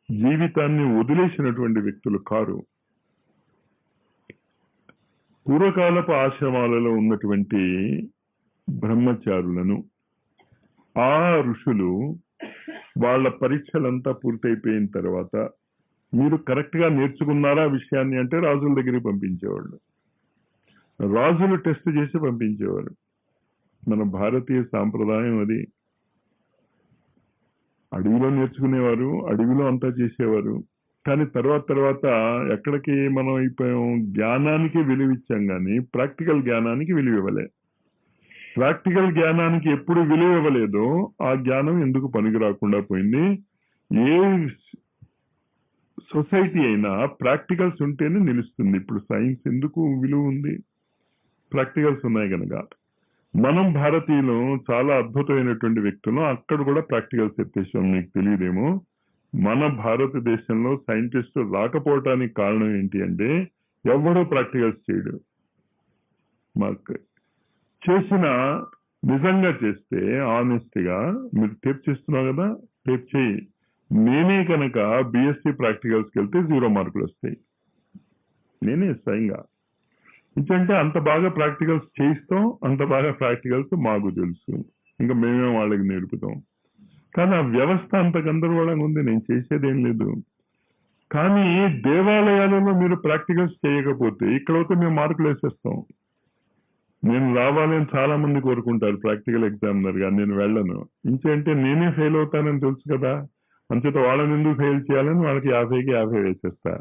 జీవితాన్ని వదిలేసినటువంటి వ్యక్తులు కారు. పూర్వకాలపు ఆశ్రమాలలో ఉన్నటువంటి బ్రహ్మచారులను ఆ ఋషులు వాళ్ళ పరీక్షలంతా పూర్తయిపోయిన తర్వాత మీరు కరెక్ట్ గా నేర్చుకున్నారా విషయాన్ని అంటే రాజుల దగ్గరికి పంపించేవాళ్ళు. రాజులు టెస్ట్ చేసి పంపించేవారు. మన భారతీయ సాంప్రదాయం అది. అడవిలో నేర్చుకునేవారు, అడవిలో అంతా చేసేవారు. కానీ తర్వాత ఎక్కడికి మనం అయిపోయాం? జ్ఞానానికి విలువిచ్చాం కానీ ప్రాక్టికల్ జ్ఞానానికి విలువ ఇవ్వలే. ప్రాక్టికల్ జ్ఞానానికి ఎప్పుడు విలువ ఇవ్వలేదో ఆ జ్ఞానం ఎందుకు పనికి రాకుండా పోయింది. ఏ సొసైటీ అయినా ప్రాక్టికల్స్ ఉంటేనే నిలుస్తుంది. ఇప్పుడు సైన్స్ ఎందుకు విలువ ఉంది? ప్రాక్టికల్స్ ఉన్నాయి కనుక. మనం భారతీయులు చాలా అద్భుతమైనటువంటి వ్యక్తులు, అక్కడ కూడా ప్రాక్టికల్స్ ఎత్తేసాం. మీకు తెలియదేమో, మన భారతదేశంలో సైంటిస్టు రాకపోవటానికి కారణం ఏంటి అంటే ఎవడో ప్రాక్టికల్స్ చేయడు. మాకు చేసిన నిజంగా చేస్తే ఆనెస్ట్గా మీరు టేప్ చేస్తున్నావు కదా, టేప్ చేయి. నేనే కనుక బిఎస్సి ప్రాక్టికల్స్కి వెళ్తే 0 మార్కులు వస్తాయి. నేనే స్వయంగా. ఎందుకంటే అంత బాగా ప్రాక్టికల్స్ చేయిస్తాం, అంత బాగా ప్రాక్టికల్స్ మాకు తెలుసు. ఇంకా మేమే వాళ్ళకి నేర్పుతాం. కానీ ఆ వ్యవస్థ అంత గందరగోళంగా ఉంది. నేను చేసేదేం లేదు. కానీ దేవాలయాలలో మీరు ప్రాక్టికల్స్ చేయకపోతే ఇక్కడైతే మేము మార్కులు వేసేస్తాం. నేను రావాలని చాలా మంది కోరుకుంటారు ప్రాక్టికల్ ఎగ్జామినర్ గా, నేను వెళ్ళను. ఇంకేంటే నేనే ఫెయిల్ అవుతానని తెలుసు కదా, అంచేత వాళ్ళని ఎందుకు ఫెయిల్ చేయాలని వాళ్ళకి 50కి 50 వేసేస్తా.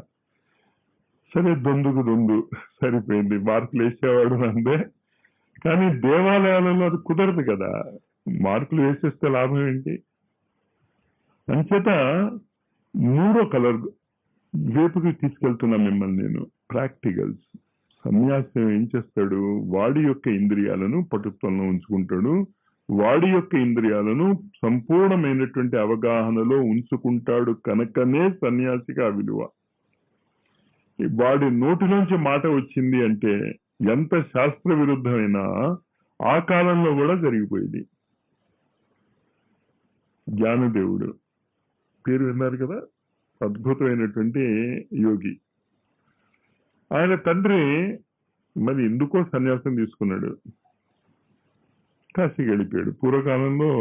సరే, దొందు సరిపోయింది, మార్కులు వేసేవాడు అందే. కానీ దేవాలయాలలో అది కుదరదు కదా, మార్కులు వేసేస్తే లాభం ఏంటి? అంచేత 3వ కలర్ వైపుకి తీసుకెళ్తున్నా మిమ్మల్ని నేను. ప్రాక్టికల్స్. సన్యాసం ఏం చేస్తాడు? వాడి యొక్క ఇంద్రియాలను పటుత్వంలో ఉంచుకుంటాడు. వాడి యొక్క ఇంద్రియాలను సంపూర్ణమైనటువంటి అవగాహనలో ఉంచుకుంటాడు కనుకనే సన్యాసికి ఆ విలువ. వాడి నోటిలోంచి మాట వచ్చింది అంటే ఎంత శాస్త్ర విరుద్ధమైనా ఆ కాలంలో కూడా జరిగిపోయింది. జ్ఞానదేవుడు పేరు విన్నారు కదా, అద్భుతమైనటువంటి యోగి. ఆయన తండ్రి మరి ఎందుకో సన్యాసం తీసుకున్నాడు. కాశీకి వెళ్ళిపోయాడు. పూర్వకాలంలో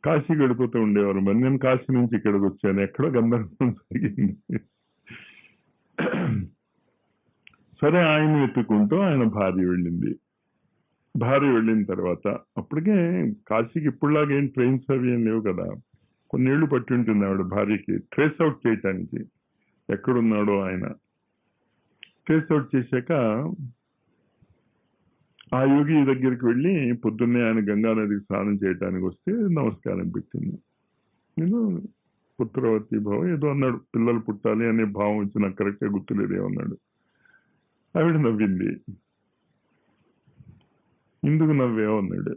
కాశీకి వెళ్ళిపోతూ ఉండేవారు. మరి నేను కాశీ నుంచి ఇక్కడికి వచ్చాను, ఎక్కడో గందరగోళం జరిగింది. సరే, ఆయన వెతుక్కుంటూ ఆయన భార్య వెళ్ళింది. భార్య వెళ్ళిన తర్వాత అప్పటికే కాశీకి ఇప్పుడులాగా ఏం ట్రైన్స్ అవి ఏం లేవు కదా. కొన్నేళ్లు పట్టి ఉంటుంది ఆవిడ భార్యకి ట్రేస్ అవుట్ చేయటానికి ఎక్కడున్నాడో ఆయన. ట్రేస్ అవుట్ చేశాక ఆ యోగి దగ్గరికి వెళ్ళి పొద్దున్నే ఆయన గంగా నదికి స్నానం చేయడానికి వస్తే నమస్కారం పెట్టింది. నేను పుత్రవతి భావం ఏదో అన్నాడు, పిల్లలు పుట్టాలి అనే భావం వచ్చి నాకు కరెక్ట్గా గుర్తులేదు ఏమన్నాడు. ఆవిడ నవ్వింది. ఎందుకు నవ్వేమో అన్నాడు.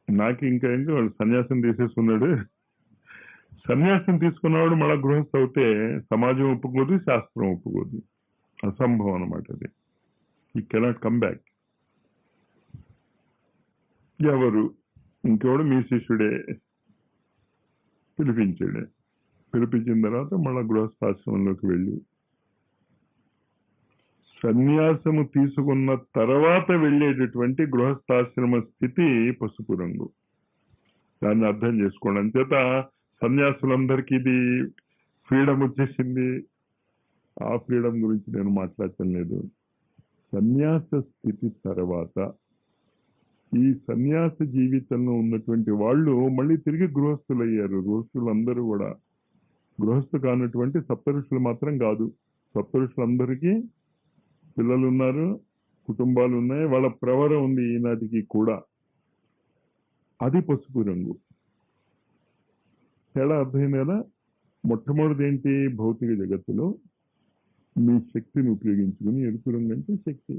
నాకు ఇంకా వాడు సన్యాసం తీసేసుకున్నాడు. సన్యాసం తీసుకున్నవాడు మళ్ళా గృహస్థ అవుతే సమాజం ఒప్పుకోదు, శాస్త్రం ఒప్పుకోదు. అసంభవం అనమాట అది. ఈ కెనాట్ కమ్ బ్యాక్. ఎవరు ఇంకెవడు మీ శిష్యుడే పిలిపించాడు. పిలిపించిన తర్వాత మళ్ళా గృహస్థాశ్రమంలోకి వెళ్ళి సన్యాసము తీసుకున్న తర్వాత వెళ్ళేటటువంటి గృహస్థాశ్రమ స్థితి పసుపు రంగు. దాన్ని అర్థం చేసుకోండి. అంచేత సన్యాసులందరికీ ఇది ఫ్రీడమ్ వచ్చేసింది. ఆ ఫ్రీడమ్ గురించి నేను మాట్లాడటం లేదు. సన్యాస స్థితి తర్వాత ఈ సన్యాస జీవితంలో ఉన్నటువంటి వాళ్ళు మళ్ళీ తిరిగి గృహస్థులు అయ్యారు. గృహస్థులందరూ కూడా గృహస్థు కానటువంటి సప్తఋషులు మాత్రం కాదు. సప్తఋషులందరికీ పిల్లలు ఉన్నారు, కుటుంబాలు ఉన్నాయి, వాళ్ళ ప్రవర ఉంది ఈనాటికి కూడా. అది పసుపు రంగు. తేడా అర్థమైంది కదా. మొట్టమొదటిది ఏంటి? భౌతిక జగత్తులో మీ శక్తిని ఉపయోగించుకుని, ఎరుపు రంగు అంటే శక్తి,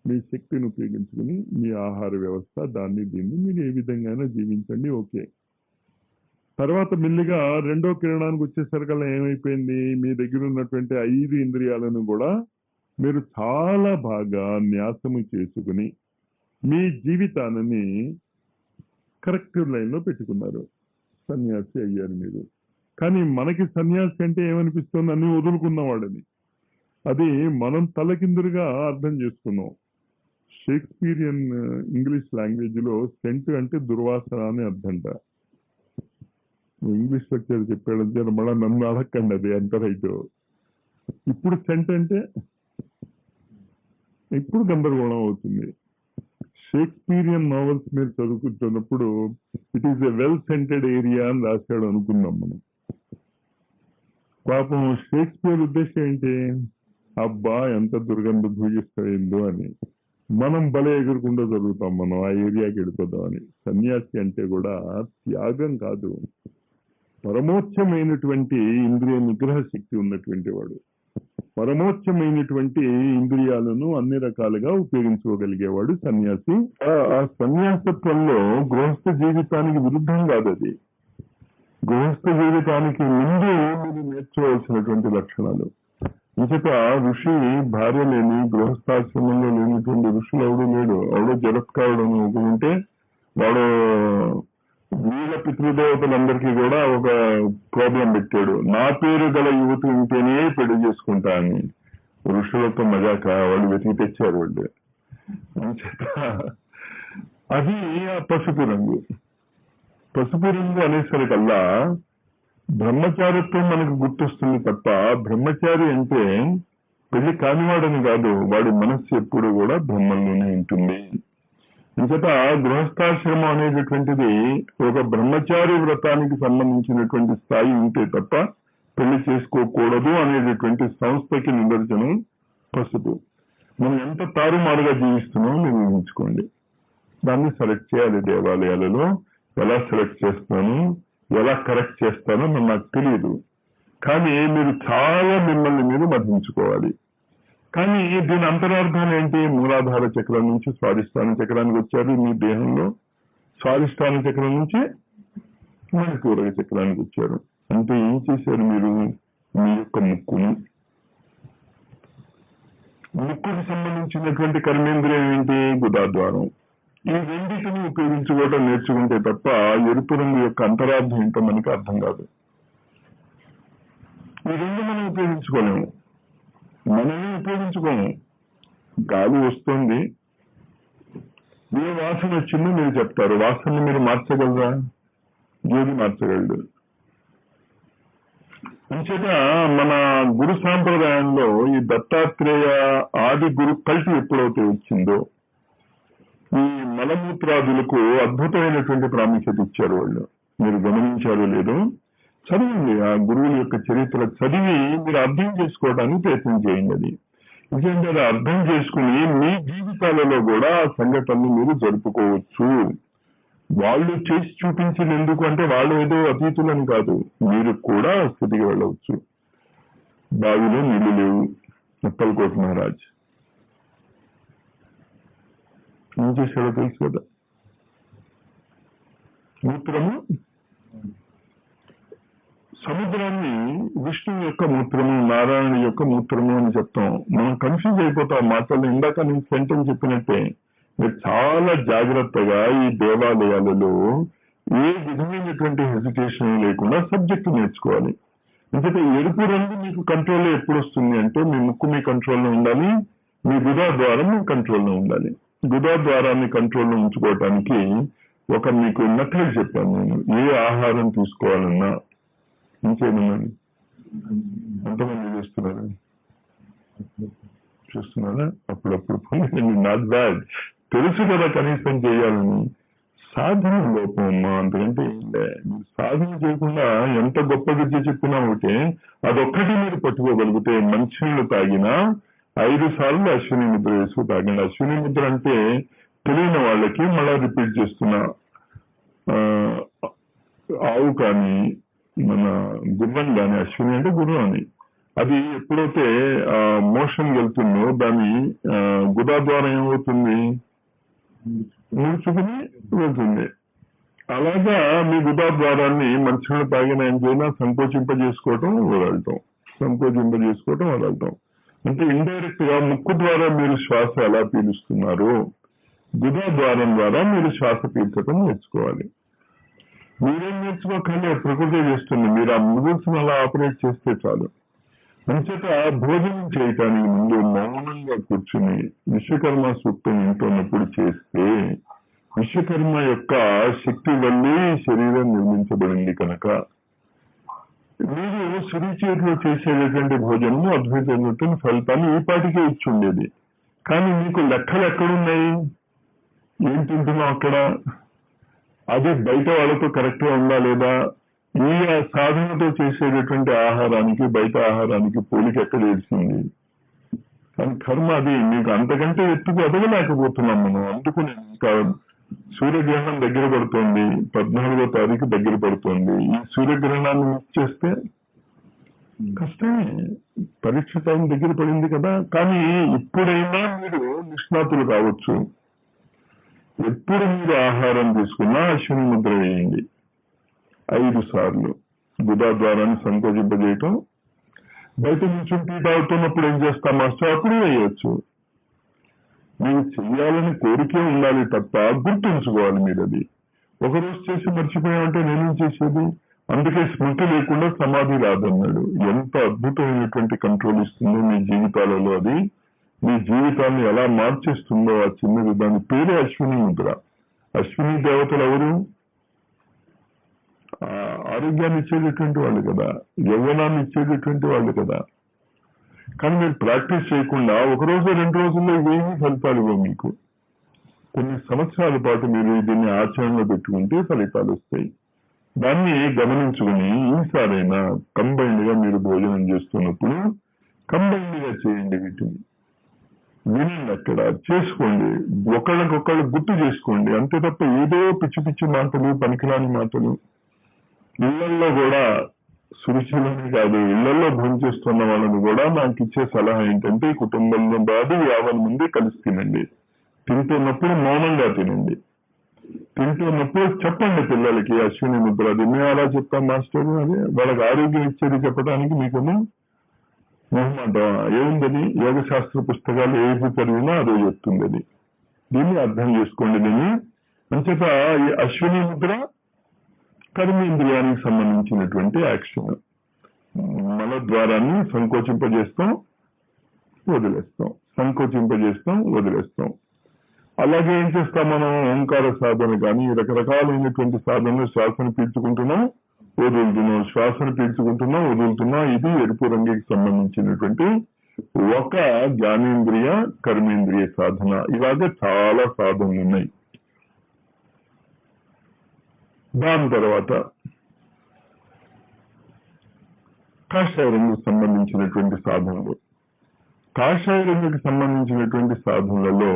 మీ శక్తిని ఉపయోగించుకుని మీ ఆహార వ్యవస్థ దాన్ని దీన్ని మీరు ఏ విధంగా జీవించండి. ఓకే. తర్వాత మెల్లిగా రెండో కిరణానికి వచ్చేసరికల్లా ఏమైపోయింది? మీ దగ్గర ఉన్నటువంటి 5 ఇంద్రియాలను కూడా మీరు చాలా బాగా న్యాసము చేసుకుని మీ జీవితాన్ని కరెక్ట్ లైన్లో పెట్టుకున్నారు. సన్యాసి అయ్యారు మీరు. కానీ మనకి సన్యాసి అంటే ఏమనిపిస్తుంది? అన్ని వదులుకున్నవాడని. అది మనం తలకిందులుగా అర్థం చేసుకున్నాం. షేక్స్పియరియన్ ఇంగ్లీష్ లాంగ్వేజ్ లో సెంట్ అంటే దుర్వాసన అని అర్థంట. ఇంగ్లీష్ లెక్చర్ చెప్పాడంటే మళ్ళీ నన్ను అడగండి అది ఎంత రైట్. ఇప్పుడు సెంట్ అంటే ఇప్పుడు గందరగోళం అవుతుంది. షేక్స్పియరియన్ నావెల్స్ మీరు చదువుకుంటున్నప్పుడు it is a well scented area అని రాశాడు అనుకుందాం మనం. పాపం షేక్స్పియర్ ఉద్దేశం ఏంటి? అబ్బా ఎంత దుర్గంధ భూజిస్తాయిందో అని. మనం భలే ఎగురుకుండా జరుగుతాం, మనం ఆ ఏరియాకి వెళ్ళిపోదామని. సన్యాసి అంటే కూడా త్యాగం కాదు, పరమోచ్చమైనటువంటి ఇంద్రియ నిగ్రహ శక్తి ఉన్నటువంటి వాడు. పరమోచ్చమైనటువంటి ఇంద్రియాలను అన్ని రకాలుగా ఉపయోగించుకోగలిగేవాడు సన్యాసి. ఆ సన్యాసత్వంలో గృహస్థ జీవితానికి విరుద్ధం కాదు అది. గృహస్థ జీవితానికి ముందు మీరు నేర్చుకోవాల్సినటువంటి లక్షణాలు. ఇంకట ఋషి భార్య లేని గృహస్థాశ్రమంలో లేనటువంటి ఋషులు ఎవడు లేడు. ఎవడో జలత్కారుడు అని ఒకడు ఉంటే వాడు వీళ్ళ పితృదేవతలందరికీ కూడా ఒక ప్రాబ్లం పెట్టాడు. నా పేరు గల యువతి ఉంటేనే పెళ్లి చేసుకుంటా అని. ఋషులతో మజాక వాళ్ళు వెతికి తెచ్చారు వాళ్ళు. అది ఆ పసుపు రంగు. పసుపు రంగు అనేసరికల్లా బ్రహ్మచారిత్వం మనకు గుర్తొస్తుంది తప్ప, బ్రహ్మచారి అంటే పెళ్లి కానివాడని కాదు, వాడి మనస్సు ఎప్పుడు కూడా బ్రహ్మంలోనే ఉంటుంది. ఇంకట గృహస్థాశ్రమం అనేటటువంటిది ఒక బ్రహ్మచారి వ్రతానికి సంబంధించినటువంటి స్థాయి ఉంటే తప్ప పెళ్లి చేసుకోకూడదు అనేటటువంటి సంస్థకి నిదర్శనం పసుపు. మనం ఎంత తారుమారుగా జీవిస్తున్నామో మీరు ఊహించుకోండి. దాన్ని సెలెక్ట్ చేయాలి. దేవాలయాలలో ఎలా సెలెక్ట్ చేస్తాను, ఎలా కరెక్ట్ చేస్తానో నాకు తెలియదు. కానీ మీరు చాలా మిమ్మల్ని మీరు మధించుకోవాలి. కానీ దీని అంతరార్థం ఏంటి? మూలాధార చక్రం నుంచి స్వాధిష్టాన చక్రానికి వచ్చారు మీ దేహంలో, స్వాధిష్టాన చక్రం నుంచి మణిపూరక చక్రానికి వచ్చారు. అంటే ఏం చేశారు మీరు? మీ యొక్క ముక్కుకి సంబంధించినటువంటి కర్మేంద్రియం ఏంటి? గుదాద్వారం. ఈ రెండింటిని ఉపయోగించుకోవడం నేర్చుకుంటే తప్ప ఎరుపు రంగు యొక్క అంతరార్థం ఏంటో మనకి అర్థం కాదు. ఈ రెండు మనం ఉపయోగించుకోలేము, మనమే ఉపయోగించుకోము. గాలి వస్తుంది, ఏ వాసన వచ్చిందో మీరు చెప్తారు. వాసనని మీరు మార్చగలరా? ఏది మార్చగలడు? అంచేత మన గురు సాంప్రదాయంలో ఈ దత్తాత్రేయ ఆది గురు కల్టి ఎప్పుడైతే వచ్చిందో ఈ మలమూత్రాదులకు అద్భుతమైనటువంటి ప్రాముఖ్యత ఇచ్చారు వాళ్ళు. మీరు గమనించారో లేదో, చదవండి ఆ గురువుల యొక్క చరిత్ర చదివి మీరు అర్థం చేసుకోవడానికి ప్రయత్నం చేయండి. అది ఎందుకంటే అది అర్థం చేసుకుని మీ జీవితాలలో కూడా ఆ సంఘటనలు మీరు జరుపుకోవచ్చు. వాళ్ళు చేసి చూపించింది ఎందుకు అంటే వాళ్ళు ఏదో అతీతులని కాదు, మీరు కూడా ఆ స్థితికి వెళ్ళవచ్చు. బావిలో నీళ్లు లేవు, ఉప్పల్కోట మహారాజ్ ఏం చేశాడో తెలుసు కదా. మూత్రము, సముద్రాన్ని విష్ణువు యొక్క మూత్రము, నారాయణ యొక్క మూత్రము అని చెప్తాం. మనం కన్ఫ్యూజ్ అయిపోతాం మాటలు. ఇందాక నేను సెంటెన్స్ చెప్పినట్టే మీరు చాలా జాగ్రత్తగా ఈ దేవాలయాలలో ఏ విధమైనటువంటి హెసిటేషన్ లేకుండా సబ్జెక్ట్ నేర్చుకోవాలి. ఎందుకంటే ఎరుపు రంగు మీకు కంట్రోల్లో ఎప్పుడు వస్తుంది అంటే మీ ముక్కు మీ కంట్రోల్లో ఉండాలి, మీ గుదా ద్వారం మీ కంట్రోల్లో ఉండాలి. గుదా ద్వారాన్ని కంట్రోల్లో ఉంచుకోవటానికి ఒక మీకు మెథడ్ చెప్పాను నేను. ఏ ఆహారం తీసుకోవాలన్నా ఇంకేమన్నాను ఎంతమంది చూస్తున్నారా? అప్పుడప్పుడు పొందండి, నాట్ బ్యాడ్. తెలుసు కదా కనీసం చేయాలని. సాధన లోపం అమ్మా, అంతకంటే మీరు సాధన చేయకుండా ఎంత గొప్ప విద్య చెప్పినా ఒకటే, అదొక్కటి మీరు పట్టుకోగలిగితే మంచినీళ్ళు తాగినా 5 సార్లు అశ్విని ముద్ర వేసుకు తాగండి. అశ్విని ముద్ర అంటే తెలియని వాళ్ళకి మళ్ళా రిపీట్ చేస్తున్నా, ఆవు కానీ మన గుర్రం కానీ, అశ్విని అంటే గుర్రం అని, అది ఎప్పుడైతే మోషన్ వెళ్తుందో దాని గుదా ద్వారా ఏమవుతుంది, ముడుచుకుని వెళ్తుంది. అలాగా మీ గుదా ద్వారాన్ని మంచినీళ్ళు తాగిన ఏం చేసినా సంకోచింపజేసుకోవటం వదలటం, సంకోచింపజేసుకోవటం వదలటం. అంటే ఇండైరెక్ట్ గా ముక్కు ద్వారా మీరు శ్వాస ఎలా పీలుస్తున్నారో గుదా ద్వారం ద్వారా మీరు శ్వాస పీల్చడం నేర్చుకోవాలి. మీరేం నేర్చుకోకండి, ప్రకృతి చేస్తుంది. మీరు ఆ ముగుల్స్ అలా ఆపరేట్ చేస్తే చాలు. అంచేత భోజనం చేయటానికి ముందు మౌనంగా కూర్చుని విశ్వకర్మ సూక్తం వింటున్నప్పుడు చేస్తే, విశ్వకర్మ యొక్క శక్తి వల్లే శరీరం నిర్మించబడింది కనుక మీరు సురుచేతిలో చేసేటటువంటి భోజనము అద్భుతమైనటువంటి ఫలితాన్ని ఈ పాటికే ఇచ్చి ఉండేది. కానీ మీకు లెక్కలు ఎక్కడున్నాయి? ఏం తింటున్నాం అక్కడ? అది బయట వాళ్ళతో కరెక్ట్ గా ఉందా లేదా? ఈ సాధనతో చేసేటటువంటి ఆహారానికి బయట ఆహారానికి పోలిక ఎక్కడ తెలిసింది? కానీ కర్మ అది మీకు అంతకంటే ఎత్తుకు ఎదగలేకపోతున్నాం మనం. అందుకుని ఇంకా సూర్యగ్రహణం దగ్గర పడుతోంది, 14వ తారీఖు దగ్గర పడుతోంది. ఈ సూర్యగ్రహణాన్ని మిస్ చేస్తే కష్టమే. పరీక్ష టైం దగ్గర పడింది కదా. కానీ ఇప్పుడైనా మీరు నిష్ణాతులు కావచ్చు. ఎప్పుడు మీరు ఆహారం తీసుకున్నా అశ్విని ముద్ర వేయండి 5 సార్లు. గుదా ద్వారాన్ని సంకోచింపజేయటం. బయట నుంచి టీ తాగుతున్నప్పుడు ఏం చేస్తాం మాస్టర్? అప్పుడు వేయవచ్చు. మీరు చెయ్యాలని కోరికే ఉండాలి తప్ప గుర్తుంచుకోవాలి మీరు. అది ఒకరోజు చేసి మర్చిపోయామంటే నేనేం చేసేది? అందుకే స్మృతి లేకుండా సమాధి రాదన్నాడు. ఎంత అద్భుతమైనటువంటి కంట్రోల్ ఇస్తుందో మీ జీవితాలలో. అది మీ జీవితాన్ని ఎలా మార్చేస్తుందో ఆ చిన్నది. దాని పేరే అశ్విని ముద్ర. అశ్విని దేవతలు ఎవరు? ఆరోగ్యాన్ని ఇచ్చేటటువంటి వాళ్ళు కదా, యవ్వనాన్ని ఇచ్చేటటువంటి వాళ్ళు కదా. కానీ మీరు ప్రాక్టీస్ చేయకుండా 1 రోజు 2 రోజుల్లో ఇవేమీ ఫలితాలు ఇవ్వవు మీకు. కొన్ని సంవత్సరాల పాటు మీరు దీన్ని ఆచరణలో పెట్టుకుంటే ఫలితాలు వస్తాయి. దాన్ని గమనించుకుని ఈసారైనా కంబైన్డ్ గా మీరు భోజనం చేస్తున్నప్పుడు కంబైన్డ్ గా చేయండి. వీటిని వినండి, అక్కడ చేసుకోండి, ఒకళ్ళకొకళ్ళు గుర్తు చేసుకోండి. అంతే తప్ప ఏదో పిచ్చి పిచ్చి మాటలు, పనికిరాని మాటలు. ఇళ్లలో కూడా సురుచిలోనే కాదు, ఇళ్లలో భోజనం చేస్తున్న వాళ్ళని కూడా నాకు ఇచ్చే సలహా ఏంటంటే, కుటుంబంలో బాధ 50 మంది కలిసి తినండి. తింటున్నప్పుడు మౌనంగా తినండి. తింటున్నప్పుడు చెప్పండి పిల్లలకి అశ్విని ముద్ర. అది మేము అలా చెప్తాం మాస్టర్, అదే వాళ్ళకి ఆరోగ్యం ఇచ్చేది చెప్పడానికి మీకును మొహమాట ఏముందని? యోగ శాస్త్ర పుస్తకాలు ఏది చదివినా అదే చెప్తుంది. అది దీన్ని అర్థం చేసుకోండి. దీన్ని అంచేత ఈ అశ్విని ముద్ర కర్మేంద్రియానికి సంబంధించినటువంటి యాక్షన్. మన ద్వారాన్ని సంకోచింపజేస్తాం, వదిలేస్తాం, సంకోచింపజేస్తాం, వదిలేస్తాం. అలాగే ఏం చేస్తాం మనం? ఓంకార సాధన కానీ రకరకాలైనటువంటి సాధనలు, శ్వాసను పీల్చుకుంటున్నాం, వదులుతున్నాం, శ్వాసను పీల్చుకుంటున్నాం, వదులుతున్నాం. ఇది ఎరుపు రంగుకి సంబంధించినటువంటి ఒక జ్ఞానేంద్రియ కర్మేంద్రియ సాధన. ఇలాగే చాలా సాధనలు ఉన్నాయి. దాని తర్వాత కాషాయ రంగుకు సంబంధించినటువంటి సాధనలు. కాషాయ రంగుకి సంబంధించినటువంటి సాధనలలో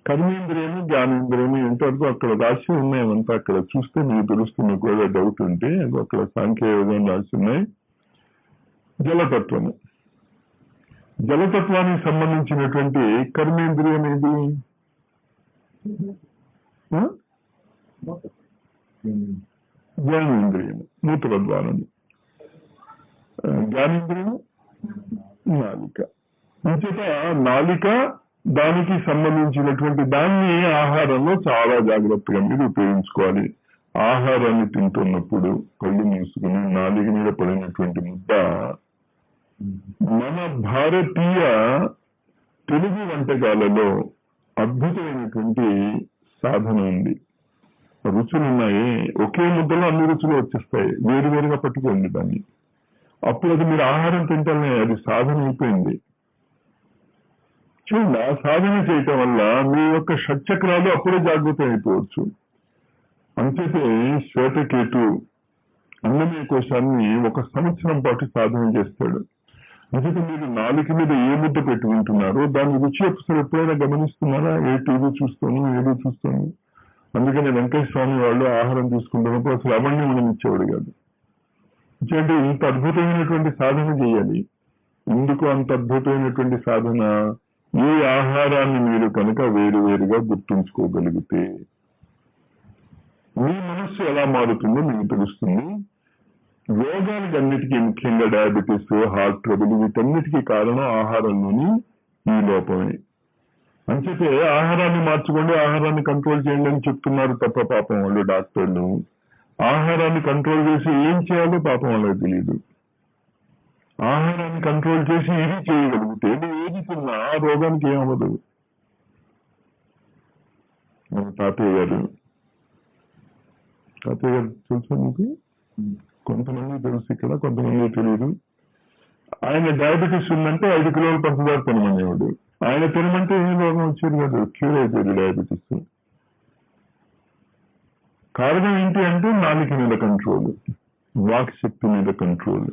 కర్మేంద్రియము, జ్ఞానేంద్రియము ఎంతవరకు అక్కడ రాసి ఉన్నాయంతా అక్కడ చూస్తే మీకు తెలుస్తుంది. ఒకవేళ డౌట్ ఉంటే అక్కడ సాంఖ్యయోగం రాసి ఉన్నాయి. జలతత్వము, జలతత్వానికి సంబంధించినటువంటి కర్మేంద్రియం ఏది? జ్ఞానేంద్రియము, మూత్రద్వారము. జ్ఞానేంద్రియము నాలిక. అంచేత నాలిక, దానికి సంబంధించినటువంటి దాన్ని ఆహారంలో చాలా జాగ్రత్తగా మీరు ఉపయోగించుకోవాలి. ఆహారాన్ని తింటున్నప్పుడు కళ్ళు మూసుకుని నాలిక మీద పడినటువంటి ముద్ద మన భారతీయ తెలుగు వంటకాలలో అద్భుతమైనటువంటి సాధన ఉంది. రుచులున్నాయి, ఒకే ముద్దలో అన్ని రుచులు వచ్చేస్తాయి. వేరువేరుగా పట్టుకోండి దాన్ని. అప్పుడు అది మీరు ఆహారం తింటేనే అది సాధన అయిపోయింది. చూడండి, ఆ సాధన చేయటం వల్ల మీ యొక్క షట్చక్రాలు అప్పుడే జాగృతం అయిపోవచ్చు. అంచేతే శ్వేతకేతు అన్నమయ కోశాన్ని 1 సంవత్సరం పాటు సాధన చేస్తాడు. అందుకే మీరు నాలుక మీద ఏ ముద్ద పెట్టుకుంటున్నారో దాని రుచి ఎప్పుడైనా గమనిస్తున్నారా? ఏ టీవీ చూస్తాను, ఏదో చూస్తాను. అందుకని వెంకటేశ్వర స్వామి వాళ్ళు ఆహారం తీసుకుంటున్నప్పుడు అసలు అవన్నీ మనం ఇచ్చేవాడు కాదు. అంటే ఇంత అద్భుతమైనటువంటి సాధన చేయాలి. ఎందుకు అంత అద్భుతమైనటువంటి సాధన? ఈ ఆహారాన్ని మీరు కనుక వేరువేరుగా గుర్తుంచుకోగలిగితే మీ మనస్సు ఎలా మారుతుందో మీకు తెలుస్తుంది. రోగానికి అన్నిటికీ, ముఖ్యంగా డయాబెటీస్, హార్ట్ ట్రబుల్, వీటన్నిటికీ కారణం ఆహారంలోని ఈ లోపమే. అంచేతే ఆహారాన్ని మార్చుకోండి, ఆహారాన్ని కంట్రోల్ చేయండి అని చెప్తున్నారు తప్ప పాపం వాళ్ళు డాక్టర్లు ఆహారాన్ని కంట్రోల్ చేసి ఏం చేయాలో పాపం వాళ్ళకి తెలియదు. ఆహారాన్ని కంట్రోల్ చేసి ఇది చేయగలిగితే ఏది తిన్నా ఆ రోగానికి ఏమవ్వదు. మన తాతయ్య గారు తెలుసా మీకు? కొంతమంది తెలుసు, ఇక్కడ కొంతమంది తెలియదు. ఆయన డయాబెటీస్ ఉందంటే 5 కిలోల పంచదార తినమనేవాడు. ఆయన తినమంటే ఏం రోగం వచ్చేది కాదు, క్యూర్ అయిపోయింది డయాబెటీస్. కారణం ఏంటి అంటే నాలుక మీద కంట్రోల్, వాక్ శక్తి మీద కంట్రోల్.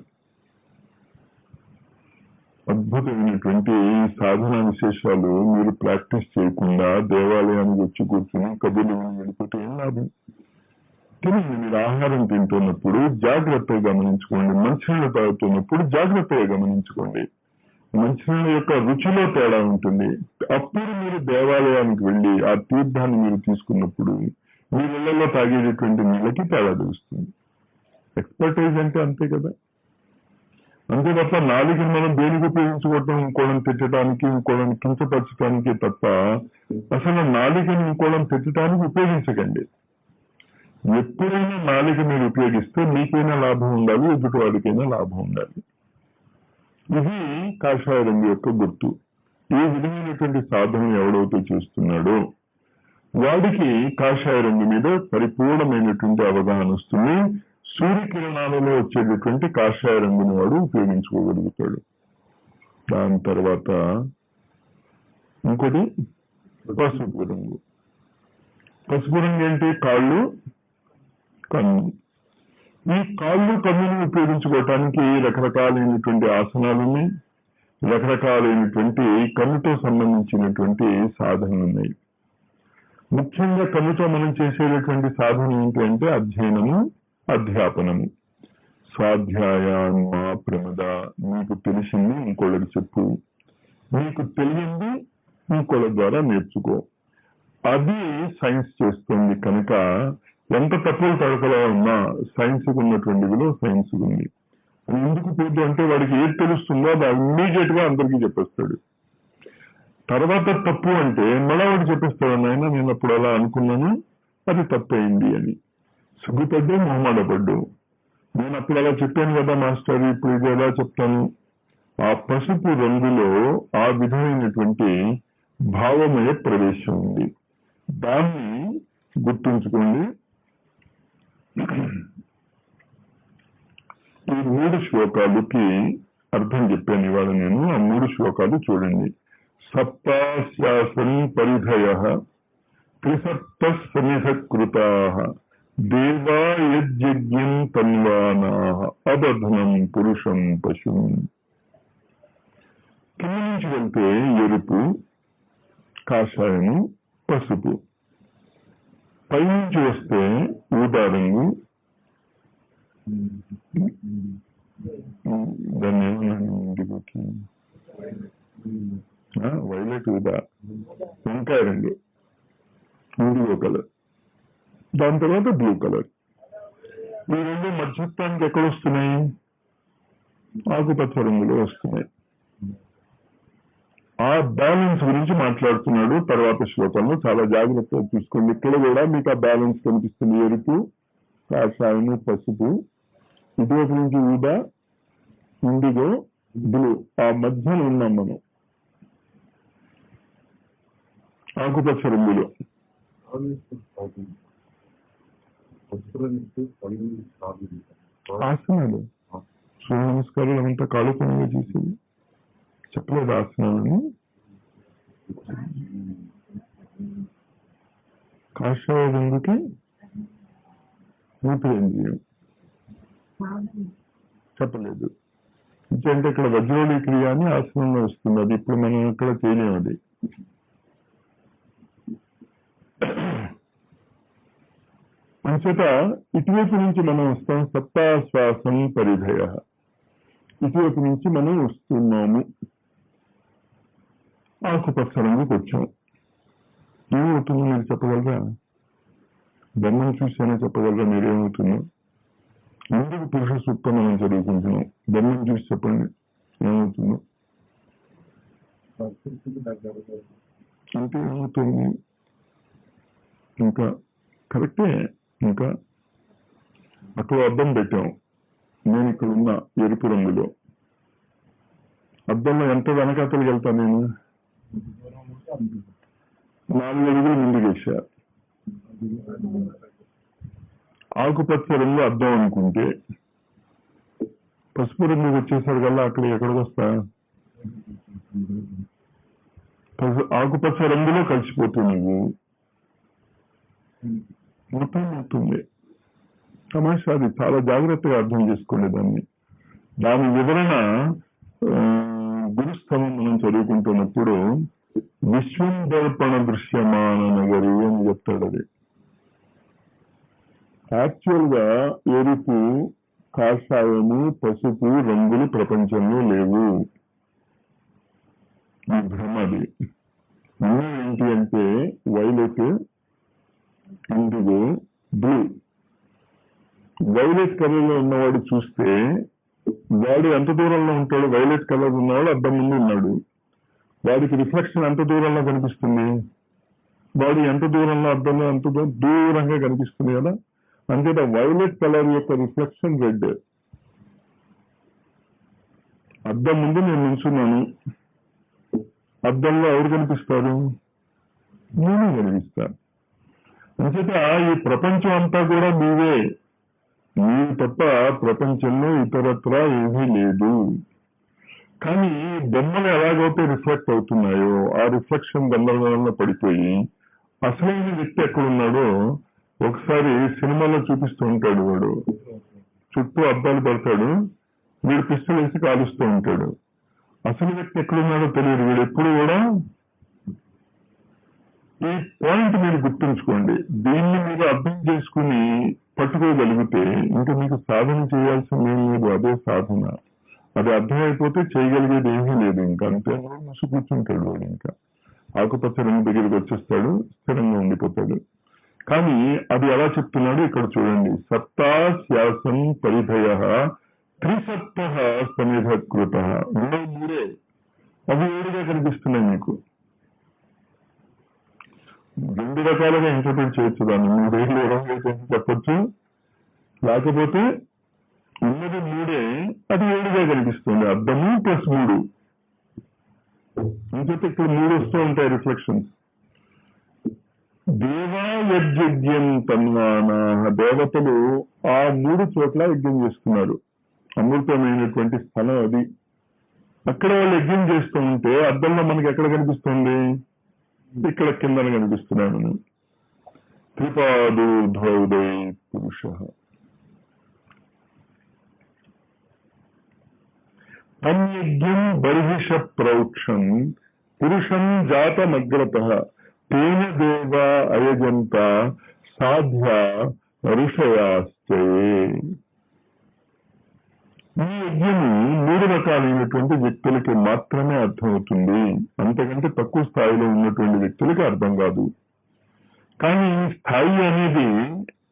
అద్భుతమైనటువంటి సాధనా విశేషాలు మీరు ప్రాక్టీస్ చేయకుండా దేవాలయానికి వచ్చి కూర్చుని కబుర్లు వెళ్ళిపోతే ఏం లాభం? తినండి. మీరు ఆహారం తింటున్నప్పుడు జాగ్రత్తగా గమనించుకోండి. మంచినీళ్ళు తాగుతున్నప్పుడు జాగ్రత్తగా గమనించుకోండి. మంచినీళ్ళ యొక్క రుచిలో తేడా ఉంటుంది. అప్పుడు మీరు దేవాలయానికి వెళ్ళి ఆ తీర్థాన్ని మీరు తీసుకున్నప్పుడు మీ ఇళ్లలో తాగేటటువంటి నీళ్ళకి తేడా తెలుస్తుంది. ఎక్స్పర్టైజ్ అంటే అంతే కదా. అంతే తప్ప నాలుగుని మనం దేనికి ఉపయోగించుకోవటం? ఇంకోళ్ళని తిట్టడానికి, ఇంకోళ్ళని కించపరచడానికి తప్ప అసలు నాలుగుని ఇంకోళ్ళని తిట్టడానికి ఉపయోగించకండి. ఎప్పుడైనా నాలుక మీరు ఉపయోగిస్తే మీకైనా లాభం ఉండాలి, ఎదుటి వాడికైనా లాభం ఉండాలి. ఇది కాషాయ రంగు యొక్క గుర్తు. ఈ విధమైనటువంటి సాధన ఎవడైతే చేస్తున్నాడో వాడికి కాషాయ రంగు మీద పరిపూర్ణమైనటువంటి అవగాహన వస్తుంది. సూర్యకిరణాలలో వచ్చేటటువంటి కాషాయ రంగుని వాడు ఉపయోగించుకోగలుగుతాడు. దాని తర్వాత ఇంకోటి పసుపు రంగు. పసుపు రంగు ఏంటి? కాళ్ళు, కన్ను. ఈ కాళ్ళు, కన్నుని ఉపయోగించుకోవటానికి రకరకాలైనటువంటి ఆసనాలు ఉన్నాయి, రకరకాలైనటువంటి కన్నుతో సంబంధించినటువంటి సాధనలు ఉన్నాయి. ముఖ్యంగా కన్నుతో మనం చేసేటటువంటి సాధన ఏంటి అంటే అధ్యయనము, అధ్యాపనము. స్వాధ్యాయాన్మా ప్రమద. నీకు తెలిసింది ఇంకోళ్ళకి చెప్పు, నీకు తెలియంది ఇంకోళ్ళ ద్వారా నేర్చుకో. అది సైన్స్ చేస్తుంది. కనుక ఎంత తక్కువ తడకలో ఉన్నా సైన్స్ ఉన్నటువంటి విలువ సైన్స్ ఉంది. ఎందుకు పోదు అంటే వాడికి ఏది తెలుస్తుందో అది ఇమ్మీడియట్ గా అందరికీ చెప్పేస్తాడు. తర్వాత తప్పు అంటే మళ్ళా వాడు చెప్పేస్తాడు, నాయన నేను అప్పుడు అలా అనుకున్నాను, అది తప్పయింది అని. సిగ్గుపడ్డు, మొహమాటపడ్డు. నేను అప్పుడు అలా చెప్పాను కదా మాస్టర్, ఇప్పుడు ఇది ఎలా చెప్తాను? ఆ పసుపు రంగులో ఆ విధమైనటువంటి భావమయ ప్రవేశం ఉంది. దాన్ని గుర్తుంచుకోండి. ఈ 3 శ్లోకాలకి అర్థం చెప్పాను ఇవాళ నేను. ఆ 3 శ్లోకాలు చూడండి. సప్తాశ్వాసం పరిధయః త్రిసప్త సమిధకృతాః దేవా యజ్ఞం తన్వానాః అబధ్నం పురుషం పశుం. కింద నుంచి వెళ్తే ఎరుపు, కాషాయము, పసుపు. పైనుంచి వస్తే ఊదా రంగు, దాన్ని ఏమన్నాను ఇంటికి, వైలెట్, ఊదా, వంకాయ రంగు, ఇండిగో కలర్, దాని తర్వాత బ్లూ కలర్. ఈ రెండు మధ్యత్వానికి ఎక్కడ వస్తున్నాయి? ఆకుపచ్చ రంగులో వస్తున్నాయి. ఆ బ్యాలెన్స్ గురించి మాట్లాడుతున్నాడు తర్వాత శ్లోకంలో. చాలా జాగ్రత్తగా చూసుకోండి. ఇక్కడ కూడా మీకు ఆ బ్యాలెన్స్ కనిపిస్తుంది. ఎరుపు, కాషాయము, పసుపు, ఇటువైపు నుంచి ఊదా, ఇండిగో, బ్లూ. ఆ మధ్యన ఉన్నాం మనం ఆకుపచ్చ రంగులో. ఆసనాలు, సూర్య నమస్కారాలు అంతా కాలుపంగా చేసేది చెప్పలేదు. ఆసనాలని కాషాయ రంగుకి ఊపిరేంద్రియం చెప్పలేదు. అంటే ఇక్కడ వజ్రోళి క్రియ అని ఆసనంలో వస్తుంది. అది ఇప్పుడు మనం ఇక్కడ చేయలేము. అది అంచేత ఇటువైపు నుంచి మనం వస్తాం. సప్తాశ్వాసం పరిధయ, ఇటువైపు నుంచి మనం వస్తున్నాము. ఆకుపచ్చ రంగుకి వచ్చాం. ఏమవుతుందో మీరు చెప్పగలరా? బ్రహ్మను చూసానో చెప్పగలరా మీరేమవుతుందో? ఎందుకు పురుష సూక్తం మనం చదువుకుంటున్నాం? బ్రహ్మను చూసి చెప్పండి ఏమవుతుందో. అంటే ఏమవుతుంది? ఇంకా కరెక్టే. ఇంకా అక్కడ అద్దం పెట్టాం. నేను ఇక్కడ ఉన్న ఎరుపు రంగులో అద్దంలో ఎంత వెనకాతలు వెళ్తాను నేను? 4 అడుగులు ముందుకు వేసా. ఆకుపచ్చ రంగు అద్దం అనుకుంటే పసుపు రంగు వచ్చేసరి కల్లా అక్కడ ఎక్కడికి వస్తా? ఆకుపచ్చ రంగులో కలిసిపోతుంది నువ్వు. మొత్తం అవుతుంది. తమాషా. అది చాలా జాగ్రత్తగా అర్థం చేసుకోండి దాన్ని. దాని వివరణ గురుస్థలం మనం చదువుకుంటున్నప్పుడు విశ్వం దర్పణ దృశ్యమాన నగరి అని చెప్తాడు. అది యాక్చువల్ గా ఎరుపు, కాషాయము, పసుపు రంగులు ప్రపంచంలో లేవు. ఈ భ్రమది. ఏంటి అంటే violet, IndiGo, blue. Violet colour లో ఉన్నవాడు చూస్తే వాడు ఎంత దూరంలో ఉంటాడు? వైలెట్ కలర్ ఉన్నవాడు అద్దం ముందు ఉన్నాడు. వాడికి రిఫ్లెక్షన్ ఎంత దూరంలో కనిపిస్తుంది? వాడు ఎంత దూరంలో అద్దంలో ఎంత దూరంగా కనిపిస్తుంది కదా. అంతేత వైలెట్ కలర్ యొక్క రిఫ్లెక్షన్ రెడ్. అద్దం ముందు నేను నిల్చున్నాను. అద్దంలో ఎవరు కనిపిస్తారు? నేను కనిపిస్తాను. అంచేత ఈ ప్రపంచం అంతా కూడా నీవే. నీవు తప్ప ప్రపంచంలో ఇతరత్రా ఏమీ లేదు. కానీ బొమ్మలు ఎలాగైతే రిఫ్లెక్ట్ అవుతున్నాయో ఆ రిఫ్లెక్షన్ గందరగోళంలో పడిపోయి అసలైన వ్యక్తి ఎక్కడున్నాడో ఒకసారి సినిమాలో చూపిస్తూ ఉంటాడు. వాడు చుట్టూ అద్దాలు పడతాడు, వీడు పిస్టల్ వేసి కాలుస్తూ ఉంటాడు. అసలు వ్యక్తి ఎక్కడున్నాడో తెలియదు. వీడు ఎప్పుడు కూడా ఈ పాయింట్ మీరు గుర్తుంచుకోండి. దీన్ని మీరు అర్థం చేసుకుని పట్టుకోగలిగితే ఇంకా మీకు సాధన చేయాల్సింది ఏం లేదు. అదే సాధన. అది అర్థమైపోతే చేయగలిగేది ఏమీ లేదు. ఇంకా అంతే ముసు కూర్చుంటాడు వాడు. ఇంకా ఆకుపచ్చ రంగు దగ్గరికి వచ్చేస్తాడు, స్థిరంగా ఉండిపోతాడు. కానీ అది ఎలా చెప్తున్నాడు ఇక్కడ చూడండి. సప్తా శ్యాసం పరిధయ త్రిసప్త సమిధకృత. మూడే అవి 7గా కనిపిస్తున్నాయి మీకు. 2 రకాలుగా ఇంటర్ప్రిట్ చేయొచ్చు దాన్ని. 3 చెప్పచ్చు. లేకపోతే ఉన్నది 3, అది 7గా కనిపిస్తుంది. అద్దము +3. ఇంకొక ఇక్కడ 3 వస్తూ ఉంటాయి రిఫ్లెక్షన్స్. దేవాయజ్ఞం తన్వానా, దేవతలు ఆ 3 చోట్ల యజ్ఞం చేస్తున్నారు. అమృతమైనటువంటి స్థలం అది. అక్కడ వాళ్ళు యజ్ఞం చేస్తూ ఉంటే అద్దంలో మనకి ఎక్కడ కనిపిస్తుంది? ఇక్కడ కిందన కనిపిస్తున్నాయి మనం. త్రిపాదూర్ధ్వౌదై పురుష. తన్యజ్ఞం బర్హిష ప్రౌక్షం పురుషం జాతమగ్రతః తేన దేవా అయజంత సాధ్య ఋషయాశ్చయే. ఈ యజ్ఞము 3 రకాలైనటువంటి వ్యక్తులకి మాత్రమే అర్థమవుతుంది, అంతకంటే తక్కువ స్థాయిలో ఉన్నటువంటి వ్యక్తులకి అర్థం కాదు. కానీ స్థాయి అనేది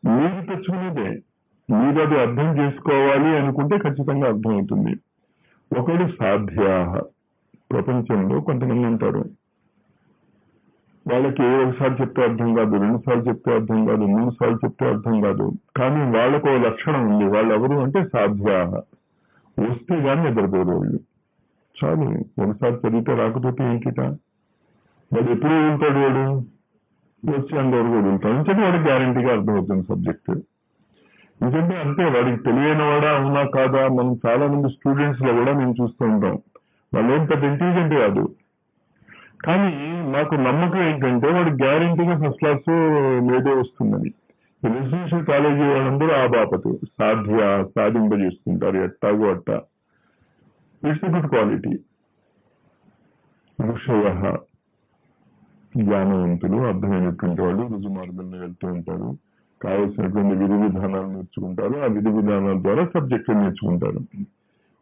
మీరు తెచ్చుకునేదే. మీరు అది అర్థం చేసుకోవాలి అనుకుంటే ఖచ్చితంగా అర్థమవుతుంది. ఒకడు సాధ్యా. ప్రపంచంలో కొంతమంది ఉంటారు, వాళ్ళకి ఒకసారి చెప్తే అర్థం కాదు, 2 సార్లు చెప్తే అర్థం కాదు, 3 సార్లు చెప్తే అర్థం కాదు. కానీ వాళ్ళకు ఒక లక్షణం ఉంది. వాళ్ళు ఎవరు అంటే సాధ్యా. వస్తే కానీ నిద్రపోరు వాళ్ళు. చాలు, ఒకసారి చదివితే రాకపోతే ఏంటిట? వాడు ఎప్పుడు వదులుతాడు? వాడు వచ్చి అంతవరకు వదులుతాడు. ఎందుకంటే వాడికి గ్యారంటీగా అర్థమవుతుంది సబ్జెక్ట్. ఎందుకంటే అంతే, వాడికి తెలియని వాడా అవునా కాదా? మనం చాలా మంది స్టూడెంట్స్ లో కూడా మేము చూస్తూ ఉంటాం, వాళ్ళు ఏం పెద్ద ఇంటెలిజెంట్ కాదు, కానీ నాకు నమ్మకం ఏంటంటే వాడు గ్యారంటీగా ఫస్ట్ క్లాస్ మీదే వస్తుందని. రెసిడెన్షియల్ కాలేజీ వాళ్ళందరూ ఆ బాపతు సాధింపజేసుకుంటారు ఎట్టాగో అట్టా. It's good quality. ఋషయ జ్ఞానవంతులు, అర్థమైనటువంటి వాళ్ళు రుజుమార్గంలో వెళ్తూ ఉంటారు, కావలసినటువంటి విధి విధానాలు నేర్చుకుంటారు, ఆ విధి విధానాల ద్వారా సబ్జెక్టులు నేర్చుకుంటారు.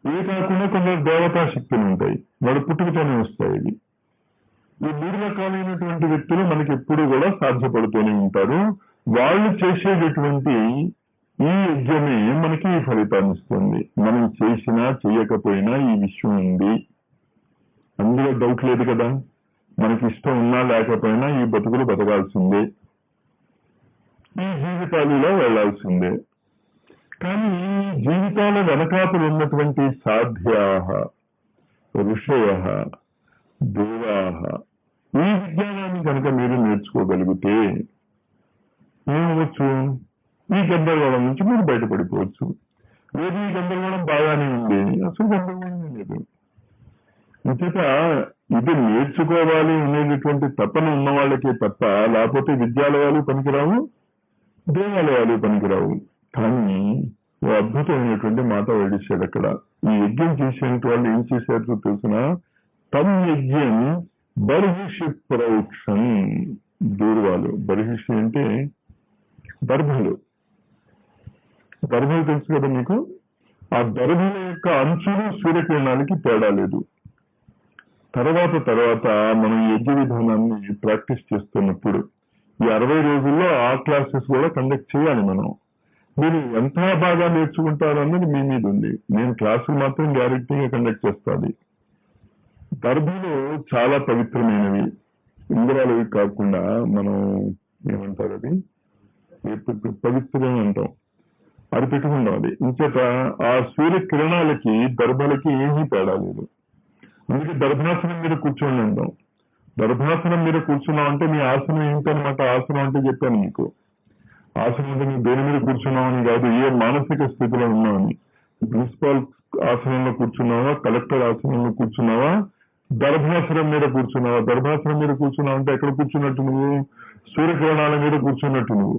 ఇవి కాకుండా కొందరు దేవతా శక్తులు ఉంటాయి, వాడు పుట్టుకతోనే వస్తాయి. ఇవి ఈ 3 రకాలైనటువంటి వ్యక్తులు మనకి ఎప్పుడు కూడా సాధ్యపడుతూనే ఉంటారు. వాళ్ళు చేసేటటువంటి ఈ యజ్ఞమే మనకి ఈ ఫలితాన్ని ఇస్తుంది. మనం చేసినా చేయకపోయినా ఈ విషయం ఉంది, అందులో డౌట్ లేదు కదా. మనకి ఇష్టం ఉన్నా లేకపోయినా ఈ బతుకులు బతకాల్సిందే, ఈ జీవితాలలో వెళ్లాల్సిందే. కానీ జీవితాల వెనకాతలు ఉన్నటువంటి సాధ్యాహ ఋషయ దేవాహ, ఈ విజ్ఞానాన్ని కనుక మీరు నేర్చుకోగలిగితే ఏమవచ్చు? ఈ గందరగోళం నుంచి మీరు బయటపడిపోవచ్చు. లేదు, ఈ గందరగోళం బాగానే ఉంది, అసలు గందరగోళమే లేదు. అంచేత ఇది నేర్చుకోవాలి అనేటటువంటి తపన ఉన్న వాళ్ళకే తప్ప, లేకపోతే విద్యాలయాలు పనికిరావు, దేవాలయాలు పనికిరావు. కానీ ఓ అద్భుతమైనటువంటి మాట వేడిస్తాడు అక్కడ. ఈ యజ్ఞం చేసేటువంటి వాళ్ళు ఏం చేశారో తెలిసిన తమ్ యజ్ఞం బర్హిషి ప్రౌక్షం. దూర్వాలు, బర్హిషి అంటే దర్భలు. దర్భలు తెలుసు కదా మీకు. ఆ దర్భల యొక్క అంచులు సూర్యకిరణానికి తేడా లేదు. తర్వాత మనం యజ్ఞ విధానాన్ని ప్రాక్టీస్ చేస్తున్నప్పుడు ఈ 60 రోజుల్లో ఆ క్లాసెస్ కూడా కండక్ట్ చేయాలి మనం. మీరు ఎంత బాగా నేర్చుకుంటారు అన్నది మీ మీద ఉంది. నేను క్లాసులు మాత్రం గ్యారెంటీగా కండక్ట్ చేస్తాను. దర్భలు చాలా పవిత్రమైనవి, ఇంద్రాలవి కాకుండా మనం ఏమంటారు అది పవిత్రం అంటాం, అది పెట్టుకుంటాం. అది ఇంచేత ఆ సూర్యకిరణాలకి దర్భలకి ఏమీ తేడా లేదు. అందుకే దర్భాసనం మీద కూర్చోండి అంటాం. దర్భాసనం మీద కూర్చున్నాం అంటే మీ ఆసనం ఏంటనమాట. ఆసనం అంటే చెప్పాను మీకు, ఆసనం అంటే నువ్వు దేని మీద కూర్చున్నావని కాదు, ఏ మానసిక స్థితిలో ఉన్నావని. ప్రిన్సిపాల్ ఆసనంలో కూర్చున్నావా, కలెక్టర్ ఆసనంలో కూర్చున్నావా, దర్భాసనం మీద కూర్చున్నావా. దర్భాసనం మీద కూర్చున్నావు అంటే ఎక్కడ కూర్చున్నట్టు నువ్వు? సూర్యకిరణాల మీద కూర్చున్నట్టు నువ్వు.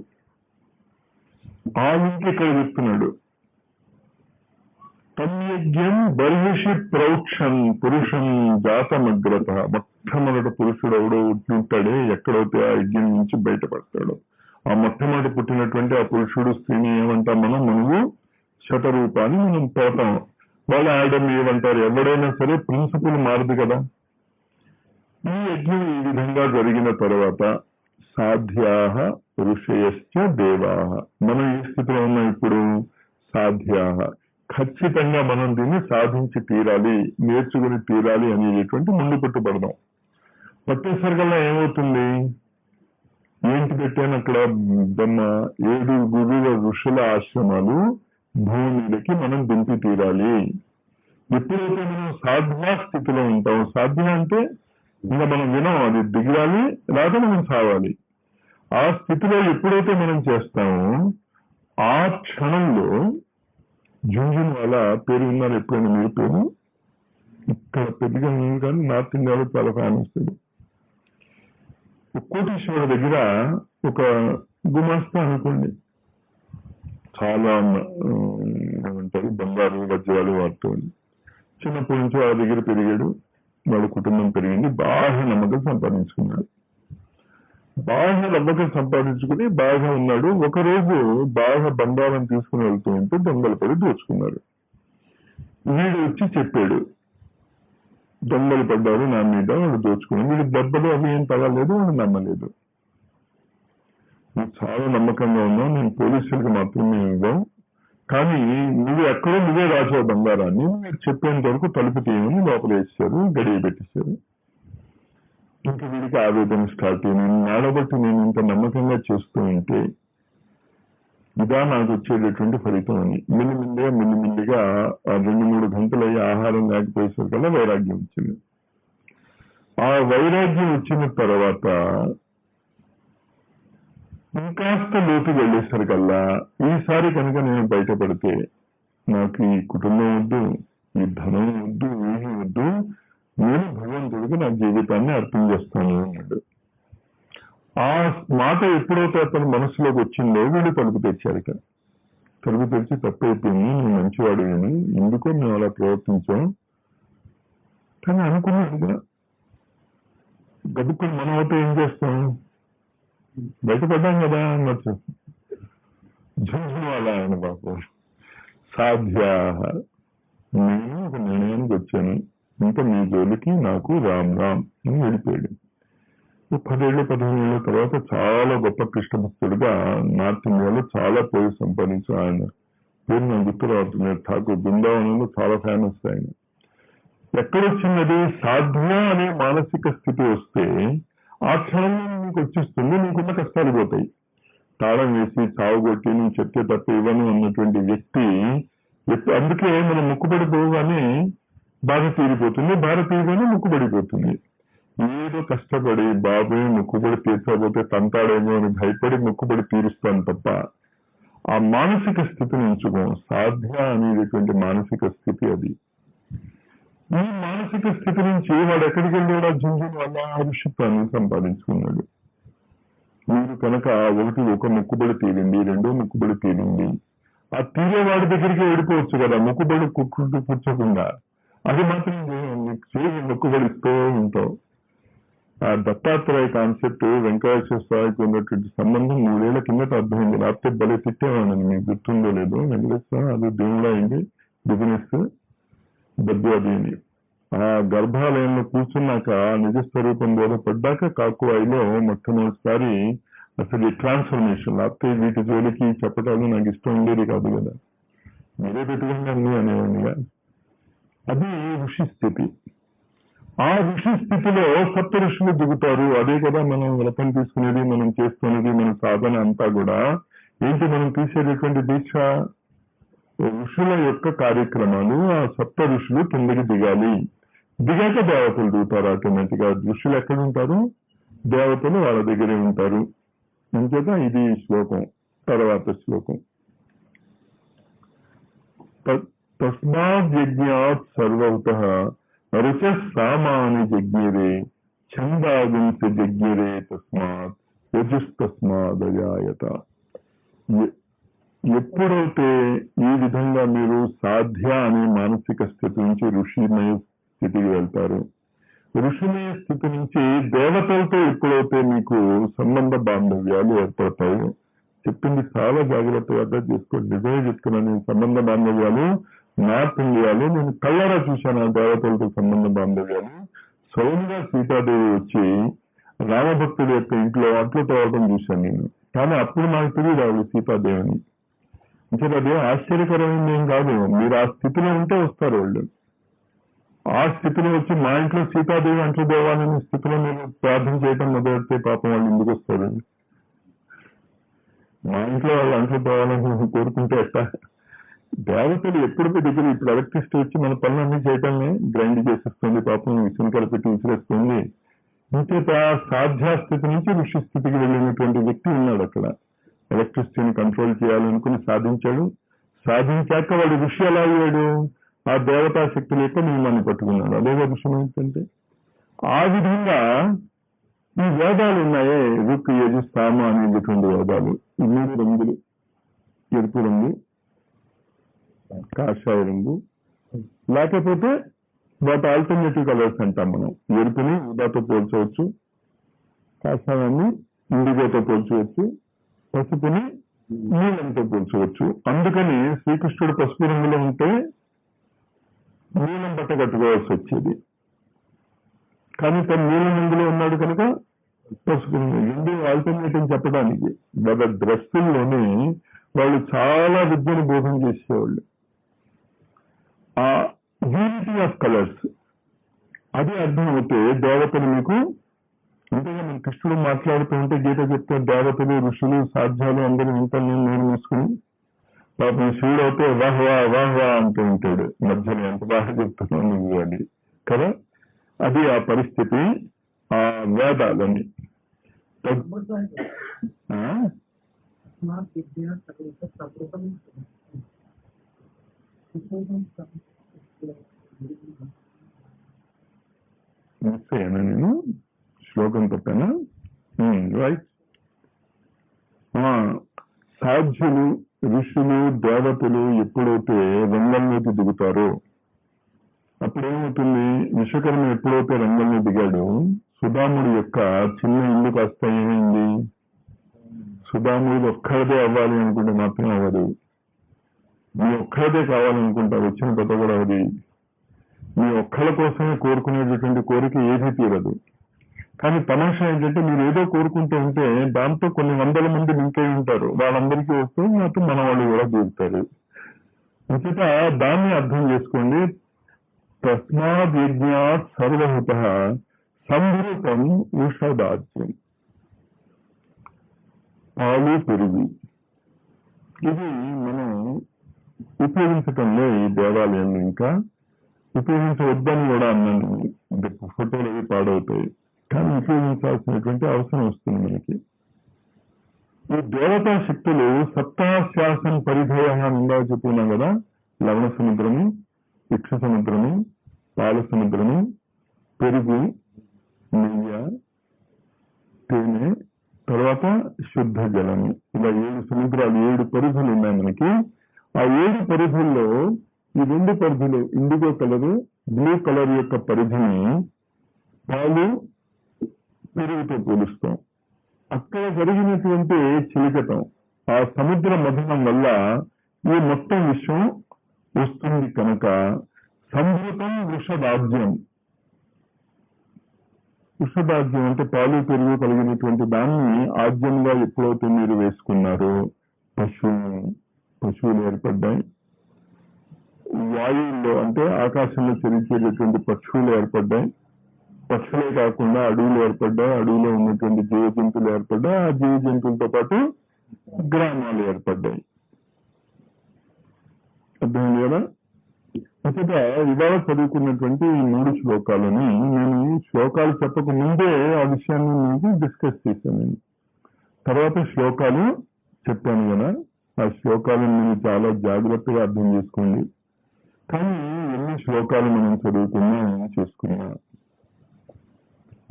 ఆ ఇంటి ఇక్కడ చెప్తున్నాడు. తన్యజ్ఞం బర్హిషి ప్రౌక్షం పురుషం జాతమగ్రత. మొట్టమొదటి పురుషుడు ఎవడో ఉంటాడే, ఎక్కడైతే ఆ యజ్ఞం నుంచి బయటపడతాడో ఆ మొట్టమొదటి పుట్టినటువంటి ఆ పురుషుడు స్త్రీని ఏమంటాం మనం? మనము శతరూపాన్ని మనం పోతాం. వాళ్ళ ఆడమ్ ఏమంటారు? ఎవడైనా సరే ప్రిన్సిపల్ మారదు కదా. ఈ యజ్ఞం ఈ విధంగా జరిగిన తర్వాత సాధ్యాహ ఋషయశ్చ దేవాహ. మనం ఏ స్థితిలో ఉన్నాం ఇప్పుడు? సాధ్యాహ. ఖచ్చితంగా మనం దీన్ని సాధించి తీరాలి, నేర్చుకుని తీరాలి అనేటువంటి ముందు పట్టుబడదాం. పట్టేసరికల్లా ఏమవుతుంది? ఏంటి పెట్టాను అక్కడ బొమ్మ? 7 ఋషుల ఆశ్రమాలు భూమి మీదకి మనం దింపి తీరాలి. ఎప్పుడైతే మనం సాధనా స్థితిలో ఉంటాం, సాధన అంటే ఇంకా మనం వినం, అది దిగాలి లేదా మనం సావాలి. ఆ స్థితిలో ఎప్పుడైతే మనం చేస్తామో ఆ క్షణంలో జుంజున్ వాళ్ళ పేరు విన్నారు ఎప్పుడైనా మీరు? పేరు ఇక్కడ పెద్దగా ఉంది కానీ నార్త్ ఇండియాలో చాలా ఫేమస్. కోటీశ్వరుడు దగ్గర ఒక గుమాస్తా అనుకోండి, చాలా ఏమంటారు బంగారు వజ్రాలు వాడుతూ చిన్నప్పటి నుంచి వాళ్ళ దగ్గర పెరిగాడు, వాళ్ళ కుటుంబం పెరిగింది, బాగా నమ్మకం సంపాదించుకున్నాడు. బాగా నమ్మకం సంపాదించుకుని బాగా ఉన్నాడు. ఒకరోజు బాగా బంగారం తీసుకుని వెళ్తూ ఉంటే దొంగలు పడి దోచుకున్నారు. వీడు వచ్చి చెప్పాడు, దొంగలు పడ్డారు నా మీద, వాడు దోచుకున్నాడు. వీడు దెబ్బలు అవి ఏం తగలేదు, వాడు నమ్మలేదు. నువ్వు చాలా నమ్మకంగా ఉన్నావు, నేను పోలీసులకు మాత్రమే ఇవ్వం, కానీ నువ్వు ఎక్కడో నువ్వే రాసావు బంగారాన్ని, మీరు చెప్పేంత వరకు తలుపు తీయమని లోపల వేసారు, గడియ పెట్టేశారు. ఇంకా వీడికి ఆవేదన స్టార్ట్ అయ్యింది. నాడబట్టి నేను ఇంత నమ్మకంగా చేస్తూ ఉంటే ఇదా నాకు వచ్చేటటువంటి ఫలితం అని మిల్లిమిల్లిగా 2-3 గంటలు అయ్యి ఆహారం లేకపోయేసరికల్లా వైరాగ్యం వచ్చింది. ఆ వైరాగ్యం వచ్చిన తర్వాత ఇంకాస్త లోతు వెళ్ళేసరికల్లా ఈసారి కనుక నేను బయటపడితే నాకు ఈ కుటుంబం వద్దు, ఈ ధనం వద్దు, ఏమీ వద్దు, నేను భగవంతుడికి నా జీవితాన్ని అర్థం చేస్తాను అన్నాడు. ఆ మాట ఎప్పుడైతే అతను మనసులోకి వచ్చిందో వీళ్ళు తలుపు తెచ్చారు. ఇక తలుపు తెరిచి తప్పైపోయింది, నేను మంచివాడు అని, ఎందుకో మేము అలా ప్రవర్తించాం కానీ అనుకున్నాడుగా. గడుపుని మనం అయితే ఏం చేస్తాం, బయటపడ్డాం కదా అన్నట్టు అలా ఆయన బాబు సాధ్య. నేను ఒక నిర్ణయానికి వచ్చాను, ఇంకా మీ జోలికి నాకు రామ్ రామ్ అని వెళ్ళిపోయాడు. 10 ఏళ్ళు 15 ఏళ్ళ తర్వాత చాలా గొప్ప కృష్ణభక్తుడిగా నార్త్ ఇండియాలో చాలా పేరు సంపాదించి, ఆయన పేరు నాకు గుర్తు రావట్లేదు, ఠాకూర్ బృందావనంలో చాలా ఫేమస్ ఆయన. ఎక్కడొచ్చినది? సాధ్య అనే మానసిక స్థితి వస్తే ఆ క్షణంలో నీకు వచ్చేస్తుంది, నీకున్న కష్టాలు పోతాయి. తాళం వేసి చావుగొట్టి నువ్వు చెప్తే తప్ప ఇవ్వను అన్నటువంటి వ్యక్తి అందుకే మనం ముక్కుపడిపోగానే బాధ తీరిపోతుంది, బాధ తీరిగానే ముక్కుపడిపోతుంది. ఏదో కష్టపడి బాబు ముక్కుబడి తీర్చకపోతే తంతాడేమో అని భయపడి ముక్కుబడి తీరుస్తాను తప్ప ఆ మానసిక స్థితిని ఉంచుకోం. సాధ్య అనేటువంటి మానసిక స్థితి అది. ఈ మానసిక స్థితి నుంచి వాడు ఎక్కడికి వెళ్ళాడు? జుంజున్ వల్ల ఋషిత్వాన్ని సంపాదించుకున్నాడు. మీరు కనుక ఒక ముక్కుబడి తీరింది, 2 ముక్కుబడి తీరింది, ఆ తీరే వాడి దగ్గరికి వెళ్ళిపోవచ్చు కదా, ముక్కుబడి కూర్చోకుండా. అది మాత్రం చేసి మొక్కుబడిస్తూ ఉంటావు. ఆ దత్తాత్రేయ కాన్సెప్ట్ వెంకటేశ్వర స్వామికి ఉన్నటువంటి సంబంధం 3 ఏళ్ల కిందట అర్థమైంది. లేకపోతే భలే తిట్టేవాడిని, మీకు గుర్తుందో లేదో. వెంకటేశ్వర అది దేవుడా అయింది, బిజినెస్ డబ్బు అది అని. ఆ గర్భాలయంలో కూర్చున్నాక నిజస్వరూపం బోధపడ్డాక కాకువాయిలో మొట్టమొదటిసారి అసలు ట్రాన్స్ఫర్మేషన్. లేకపోతే వీటి జోలికి చెప్పటాలు నాకు ఇష్టం ఉండేది కాదు కదా, మీరే పెట్టుకుంటే అన్ని అనేవాడిగా. అది ఋషి స్థితి. ఆ ఋషి స్థితిలో సప్త ఋషులు దిగుతారు. అదే కదా మనం వ్రతం తీసుకునేది, మనం చేస్తున్నది, మన సాధన అంతా కూడా ఏంటి? మనం తీసేటటువంటి దీక్ష ఋషుల యొక్క కార్యక్రమాలు. ఆ సప్త ఋషులు కిందకి దిగాలి, దిగాక దేవతలు దిగుతారు ఆటోమేటిక్ గా. ఋషులు ఎక్కడ ఉంటారు? దేవతలు వాళ్ళ దగ్గరే ఉంటారు. ఇంకేదా ఇది శ్లోకం. తర్వాత శ్లోకం, తస్మాద్యజ్ఞాత్ సర్వతః ఋష సామాని జజ్ఞిరే ఛందాగుంస జజ్ఞిరే తస్మాత్ యజుస్తస్మాదయాయత. ఎప్పుడైతే ఈ విధంగా మీరు సాధ్య అనే మానసిక స్థితి నుంచి ఋషిమయ స్థితికి వెళ్తారు, ఋషిమయ స్థితి నుంచి దేవతలతో ఎప్పుడైతే మీకు సంబంధ బాంధవ్యాలు ఏర్పడతాయో, చెప్పింది చాలా జాగ్రత్తగా చేసుకోండి. నిజమే చెప్తున్నాను. నేను సంబంధ బాంధవ్యాలు నార్త్ ఇండియాలో నేను కళ్ళారా చూశాను. ఆ దేవతలతో సంబంధ బాంధవ్యాలు. స్వయంగా సీతాదేవి వచ్చి రామభక్తుడి యొక్క ఇంట్లో అట్లు తోవటం చూశాను నేను. కానీ అప్పుడు నాకు తెలియదు ఆవిడ సీతాదేవిని. అంటే అది ఆశ్చర్యకరమైంది ఏం కాదు. మీరు ఆ స్థితిలో ఉంటే వస్తారు వాళ్ళు. ఆ స్థితిలో వచ్చి మా ఇంట్లో సీతాదేవి అంట్లు దేవాలనే స్థితిలో నేను ప్రార్థన చేయటం మొదలెడితే పాపం వాళ్ళు ఎందుకు వస్తారు? మా ఇంట్లో వాళ్ళు అంట్లు దేవాలని కోరుకుంటే ఎట్లా? దేవతలు ఎప్పుడు మీ దగ్గర ఇప్పుడు ఎలక్ట్రిసిటీ వచ్చి మన పనులన్నీ చేయటమే గ్రైండ్ చేసేస్తుంది, పాపం మిషన్ కలిపెట్టి విసిరేస్తుంది. ఇంకేత సాధ్యాస్థితి నుంచి ఋషి స్థితికి వెళ్ళినటువంటి వ్యక్తి ఉన్నాడు అక్కడ. ఎలక్ట్రిసిటీని కంట్రోల్ చేయాలనుకుని సాధించాడు. సాధించాక వాడు ఋషి ఎలా అయ్యాడు? ఆ దేవతా శక్తుల యొక్క నియమాన్ని పట్టుకున్నాడు. అదే ఋషి ఏంటంటే ఆ విధంగా ఈ వేదాలు ఉన్నాయే, ఋక్ యజు సామ అనేటువంటి వేదాలు, ఈ 3 రంగులు, ఎరుపు రంగు, కాషాయ రంగు, లేకపోతే వాటి ఆల్టర్నేటివ్ కలర్స్ అంటాం మనం. ఎరుపుని ఊదాతో పోల్చవచ్చు, కాషాయాన్ని ఇండిగోతో పోల్చవచ్చు, పసుపుని నీలంతో పోల్చవచ్చు. అందుకని శ్రీకృష్ణుడు పసుపు రంగులో ఉంటే నీలం బట్ట కట్టుకోవాల్సి వచ్చేది, కానీ తను నీలం రంగులో ఉన్నాడు కనుక పసుపు రంగు. ఆల్టర్నేటివ్ చెప్పడానికి వాళ్ళ డ్రెస్సుల్లోనే వాళ్ళు చాలా విద్యను బోధన చేసేవాళ్ళు. ఆ యూనిటీ ఆఫ్ కలర్స్ అది అర్థం అవుతే దేవతలు మీకు, అంతేగా మన కృష్ణుడు మాట్లాడుతూ ఉంటే గీత చెప్తే దేవతలు ఋషులు సాధ్యాలు అందరూ వింటాను నేను నోరు మూసుకుని. పాపం శివుడు అయితే వాహ్ వా వాహ్ వా అంటూ ఉంటాడు మధ్యలో, ఎంత బాగా చెప్తున్నావు నువ్వు అని కదా. అది ఆ పరిస్థితి ఆ వేదాలని. మిస్ అయ్యానా నేను? శ్లోకం తప్పానా? రైట్. సాధ్యులు ఋషులు దేవతలు ఎప్పుడైతే రంగంలోకి దిగుతారో అప్పుడేమవుతుంది? విశ్వకర్మ ఎప్పుడైతే రంగంలో దిగాడు, సుధాముడి యొక్క చిన్న ఇల్లు కాస్త ఏమైంది? సుధాముడు ఒక్కడే అవ్వాలి అనుకుంటే మాత్రం అవ్వదు. మీ ఒక్కడే కావాలనుకుంటా వచ్చిన కొత్త కూడా అది మీ ఒక్కళ్ళ కోసమే కోరుకునేటటువంటి కోరిక ఏదీ తీరదు. కానీ తమాషా ఏంటంటే మీరు ఏదో కోరుకుంటూ ఉంటే దాంతో కొన్ని వందల మంది లింక్ అయి ఉంటారు, వాళ్ళందరికీ వస్తే మాత్రం మన వాళ్ళు కూడా తీరుతారు. అంచేత దాన్ని అర్థం చేసుకోండి. తస్మాత్ యజ్ఞాత్ సర్వహుత సంభృతం ఉషదాజ్యం, పాలు పెరుగు ఇది మనం ఉపయోగించటంలో ఈ దేవాలయంలో ఇంకా ఉపయోగించవద్దని కూడా అన్నాను. ఫోటోలు అవి పాడవుతాయి, కానీ ఉపయోగించాల్సినటువంటి అవసరం వస్తుంది మనకి. ఈ దేవతా శక్తులు సప్తాశ్వాసం పరిధేయ ఇందా చెప్పుకున్నాం కదా. లవణ సముద్రము, ఇక్ష సముద్రము, పాల సముద్రము, పెరుగు, నెయ్యి, తేనె, తర్వాత శుద్ధ జలము, ఇలా 7 సముద్రాలు, 7 పరిధులు ఉన్నాయి మనకి. ఆ 7 పరిధుల్లో ఈ 2 పరిధులు ఇండిగో కలరు, బ్లూ కలర్ యొక్క పరిధిని పాలు పెరుగుతో పోలుస్తాం. అక్కడ జరిగినటువంటి చిలికటం, ఆ సముద్ర మథనం వల్ల ఈ మొత్తం విశ్వం వస్తుంది కనుక సంభృతం వృషభాజ్యం. వృషభాజ్యం అంటే పాలు పెరుగు కలిగినటువంటి దాన్ని ఆజ్యంగా ఎప్పుడైతే మీరు వేసుకున్నారో పశువులు ఏర్పడ్డాయి. వాయువుల్లో అంటే ఆకాశంలో చరించేటటువంటి పక్షువులు ఏర్పడ్డాయి. పక్షులే కాకుండా అడవులు ఏర్పడ్డాయి, అడవిలో ఉన్నటువంటి జీవ జంతువులు ఏర్పడ్డాయి, ఆ జీవ జంతువులతో పాటు గ్రామాలు ఏర్పడ్డాయి. అర్థమైంది కదా. అసలు ఇవాళ చదువుకున్నటువంటి ఈ 3 శ్లోకాలని నేను శ్లోకాలు చెప్పక ముందే ఆ విషయాన్ని మీకు డిస్కస్ చేశాను. నేను తర్వాత శ్లోకాలు చెప్పాను కదా, ఆ శ్లోకాలను మీరు చాలా జాగ్రత్తగా అర్థం చేసుకోండి. కానీ ఎన్ని శ్లోకాలు మనం చదువుకున్నా చేసుకున్నా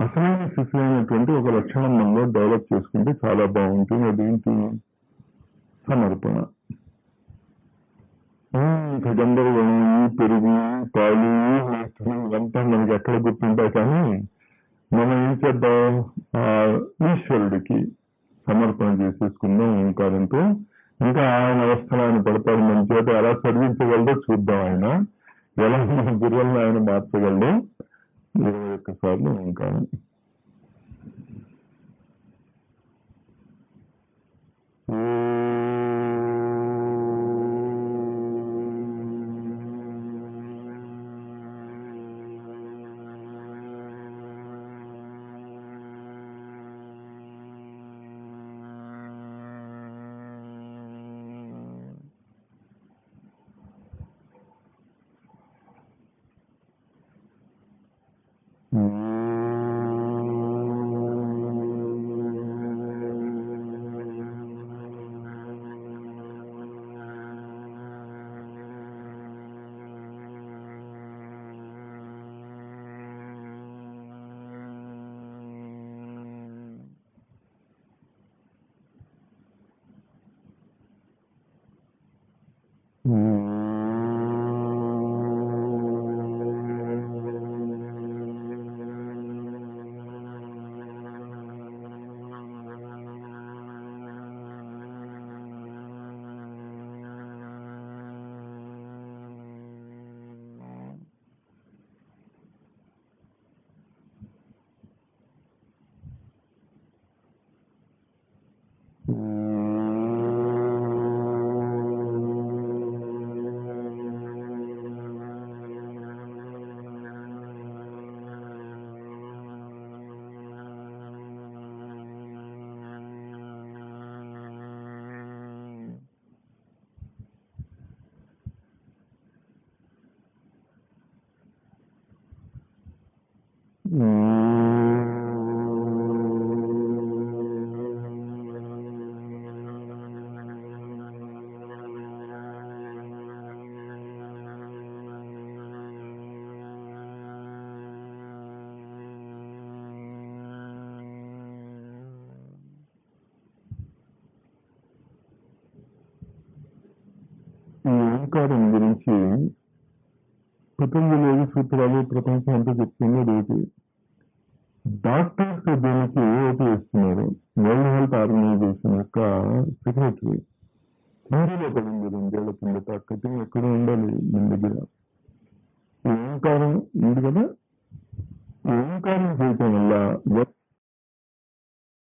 అసలైన శిశువైనటువంటి ఒక లక్షణం మనలో డెవలప్ చేసుకుంటే చాలా బాగుంటుంది. అదేంటి? సమర్పణ. గందరగోళం, పెరుగు, పాలు, ఇవంతా మనకి ఎక్కడ గుర్తుంటాయి. కానీ మనం ఏం చేద్దాం? ఈశ్వరుడికి సమర్పణ చేసేసుకుందాం ఓంకారంతో. ఇంకా ఆయన అవస్థలు ఆయన పడతాడు, మన చేత ఎలా చదివించగలడో చూద్దాం. ఆయన ఎలా మన గురువులను ఆయన మార్చగలడో. 21 సార్లు ఓంకారం.
నుంచి పతంజలి సూత్రాలు ప్రపంచం అంతా చెప్తుంది రోజు. డాక్టర్స్ దీనికి ఉపయోగిస్తున్నారు. వరల్డ్ హెల్త్ ఆర్గనైజేషన్ యొక్క సెక్రటరీ హిందీలో పడింది 2 ఏళ్ల కిందట. కటింగ్ ఎక్కడ ఉండాలి మన దగ్గర. ఓంకారం ఉంది కదా, ఓంకారం చేయటం వల్ల